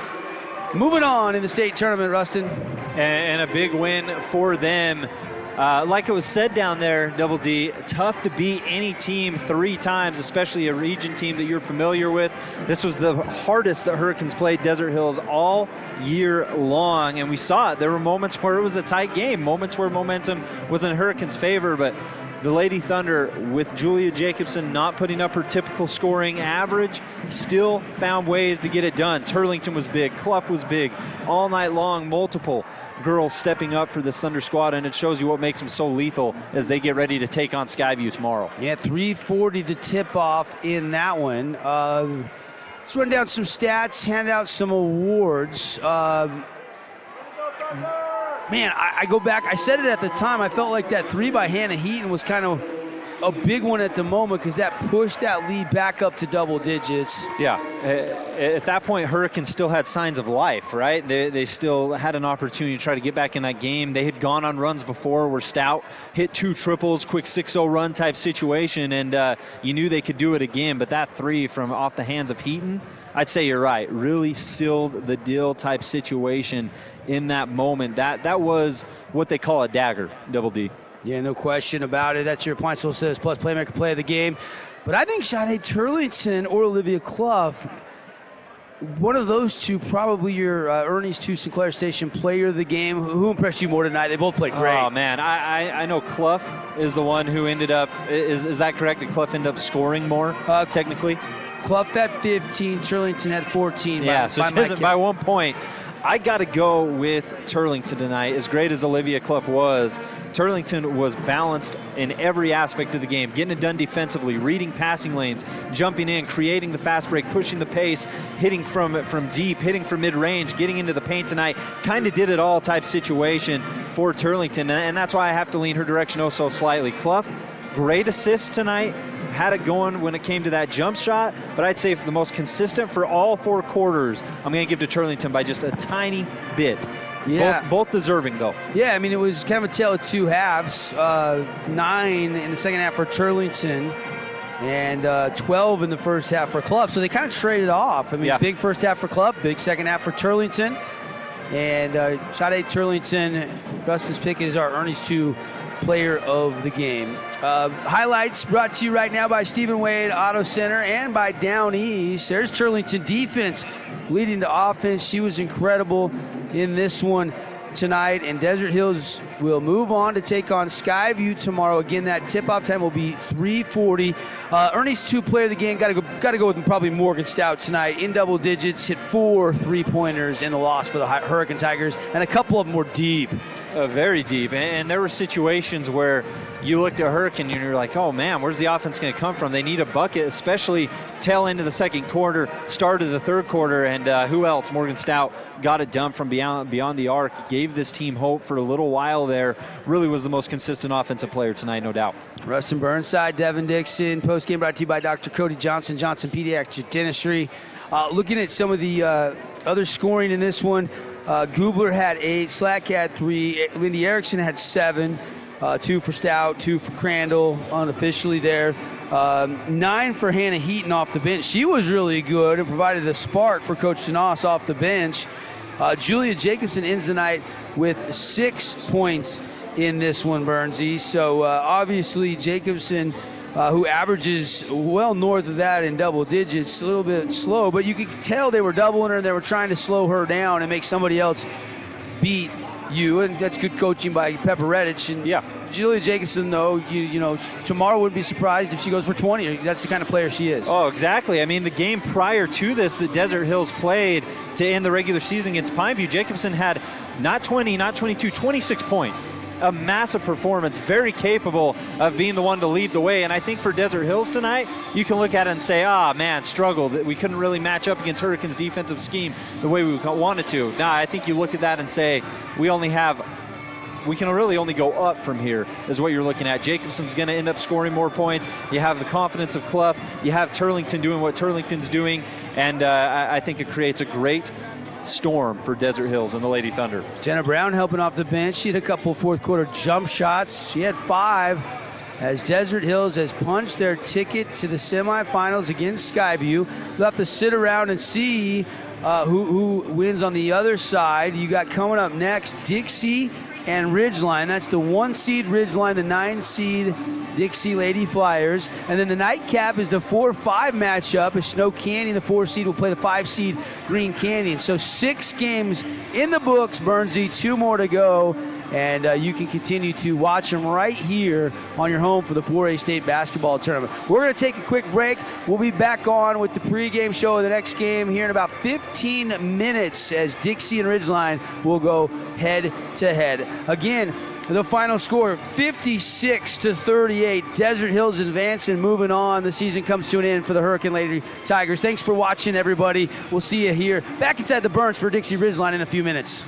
moving on in the state tournament, Rustin. And a big win for them. Like it was said down there, Double D, tough to beat any team 3 times, especially a region team that you're familiar with. This was the hardest that Hurricanes played Desert Hills all year long, and we saw it. There were moments where it was a tight game, moments where momentum was in Hurricanes' favor, but the Lady Thunder, with Julia Jacobson not putting up her typical scoring average, still found ways to get it done. Turlington was big, Clough was big, all night long, multiple girls stepping up for this Thunder squad, and it shows you what makes them so lethal as they get ready to take on Skyview tomorrow. Yeah, 3:40 the tip-off in that one. Let's run down some stats, hand out some awards. Man, I go back. I said it at the time. I felt like that 3 by Hannah Heaton was kind of a big one at the moment because that pushed that lead back up to double digits. Yeah, at that point, Hurricanes still had signs of life, right? They still had an opportunity to try to get back in that game. They had gone on runs before where Stout hit 2 triples, quick 6-0 run type situation, and you knew they could do it again. But that 3 from off the hands of Heaton, I'd say you're right, really sealed the deal type situation in that moment. That was what they call a dagger, Double D. Yeah, no question about it. That's your Appliance Wholesalers Plus Playmaker Play of the Game. But I think Sade Turlington or Olivia Clough, one of those two, probably your Ernie's 2 Sinclair Station Player of the Game. Who impressed you more tonight? They both played great. Oh, man. I know Clough is the one who ended up, is that correct? Did Clough end up scoring more, technically? Clough had 15, Turlington had 14. Yeah, by 1 point. I got to go with Turlington tonight. As great as Olivia Clough was, Turlington was balanced in every aspect of the game, getting it done defensively, reading passing lanes, jumping in, creating the fast break, pushing the pace, hitting from deep, hitting from mid-range, getting into the paint tonight. Kind of did it all type situation for Turlington, and that's why I have to lean her direction oh so slightly. Clough, great assist tonight. Had it going when it came to that jump shot, but I'd say for the most consistent for all 4 quarters, I'm going to give to Turlington by just a tiny bit. Yeah. Both deserving, though. Yeah, I mean, it was kind of a tale of 2 halves. 9 in the second half for Turlington and 12 in the first half for Clough. So they kind of traded off. I mean, big first half for Clough, big second half for Turlington. And Sade Turlington, Justin's pick is our Ernie's 2 Player of the Game. Highlights brought to you right now by Stephen Wade Auto Center and by Down East. There's Turlington defense leading to offense. She was incredible in this one tonight, and Desert Hills will move on to take on Skyview tomorrow. Again, that tip-off time will be 3:40. Ernie's 2 Player of the Game, got to go with probably Morgan Stout tonight in double digits, hit 4 3-pointers in the loss for the Hurricane Tigers, and a couple of them were deep. Very deep, and there were situations where you looked at Hurricane and you're like, oh man, where's the offense going to come from? They need a bucket, especially tail end of the second quarter, start of the third quarter, and who else? Morgan Stout got it done from beyond the arc, gave this team hope for a little while there, really was the most consistent offensive player tonight, no doubt. Rustin Burnside, Devin Dixon, postgame brought to you by Dr. Cody Johnson, Johnson Pediatric Dentistry. Looking at some of the other scoring in this one, Gubler had 8, Slack had 3, Lindy Erickson had 7, 2 for Stout, 2 for Crandall, unofficially there. 9 for Hannah Heaton off the bench. She was really good and provided the spark for Coach Tanas off the bench. Julia Jacobson ends the night with 6 points in this one, Burnsy. So obviously Jacobson, who averages well north of that in double digits, a little bit slow, but you could tell they were doubling her and they were trying to slow her down and make somebody else beat you, and that's good coaching by Pepperedich. And yeah, Julia Jacobson, though, you know, tomorrow wouldn't be surprised if she goes for 20. That's the kind of player she is. Oh, exactly. I mean, the game prior to this that Desert Hills played to end the regular season against Pineview, Jacobson had not 20, not 22, 26 points. A massive performance, very capable of being the one to lead the way. And I think for Desert Hills tonight, you can look at it and say, man, struggled. We couldn't really match up against Hurricanes' defensive scheme the way we wanted to. Now, I think you look at that and say, we can really only go up from here is what you're looking at. Jacobson's going to end up scoring more points. You have the confidence of Clough. You have Turlington doing what Turlington's doing. And I think it creates a great storm for Desert Hills and the Lady Thunder. Jenna Brown helping off the bench. She had a couple fourth quarter jump shots. She had 5 as Desert Hills has punched their ticket to the semifinals against Skyview. We'll have to sit around and see who wins on the other side. You got coming up next Dixie and Ridgeline. That's the 1 seed Ridgeline, the 9 seed Dixie Lady Flyers. And then the nightcap is the 4-5 matchup as Snow Canyon, the 4 seed, will play the 5 seed Green Canyon. So 6 games in the books, Burnsy, 2 more to go. And you can continue to watch them right here on your home for the 4A State Basketball Tournament. We're going to take a quick break. We'll be back on with the pregame show of the next game here in about 15 minutes as Dixie and Ridgeline will go head-to-head. Again, the final score, 56-38. Desert Hills advancing, moving on. The season comes to an end for the Hurricane Lady Tigers. Thanks for watching, everybody. We'll see you here back inside the Burns for Dixie Ridgeline in a few minutes.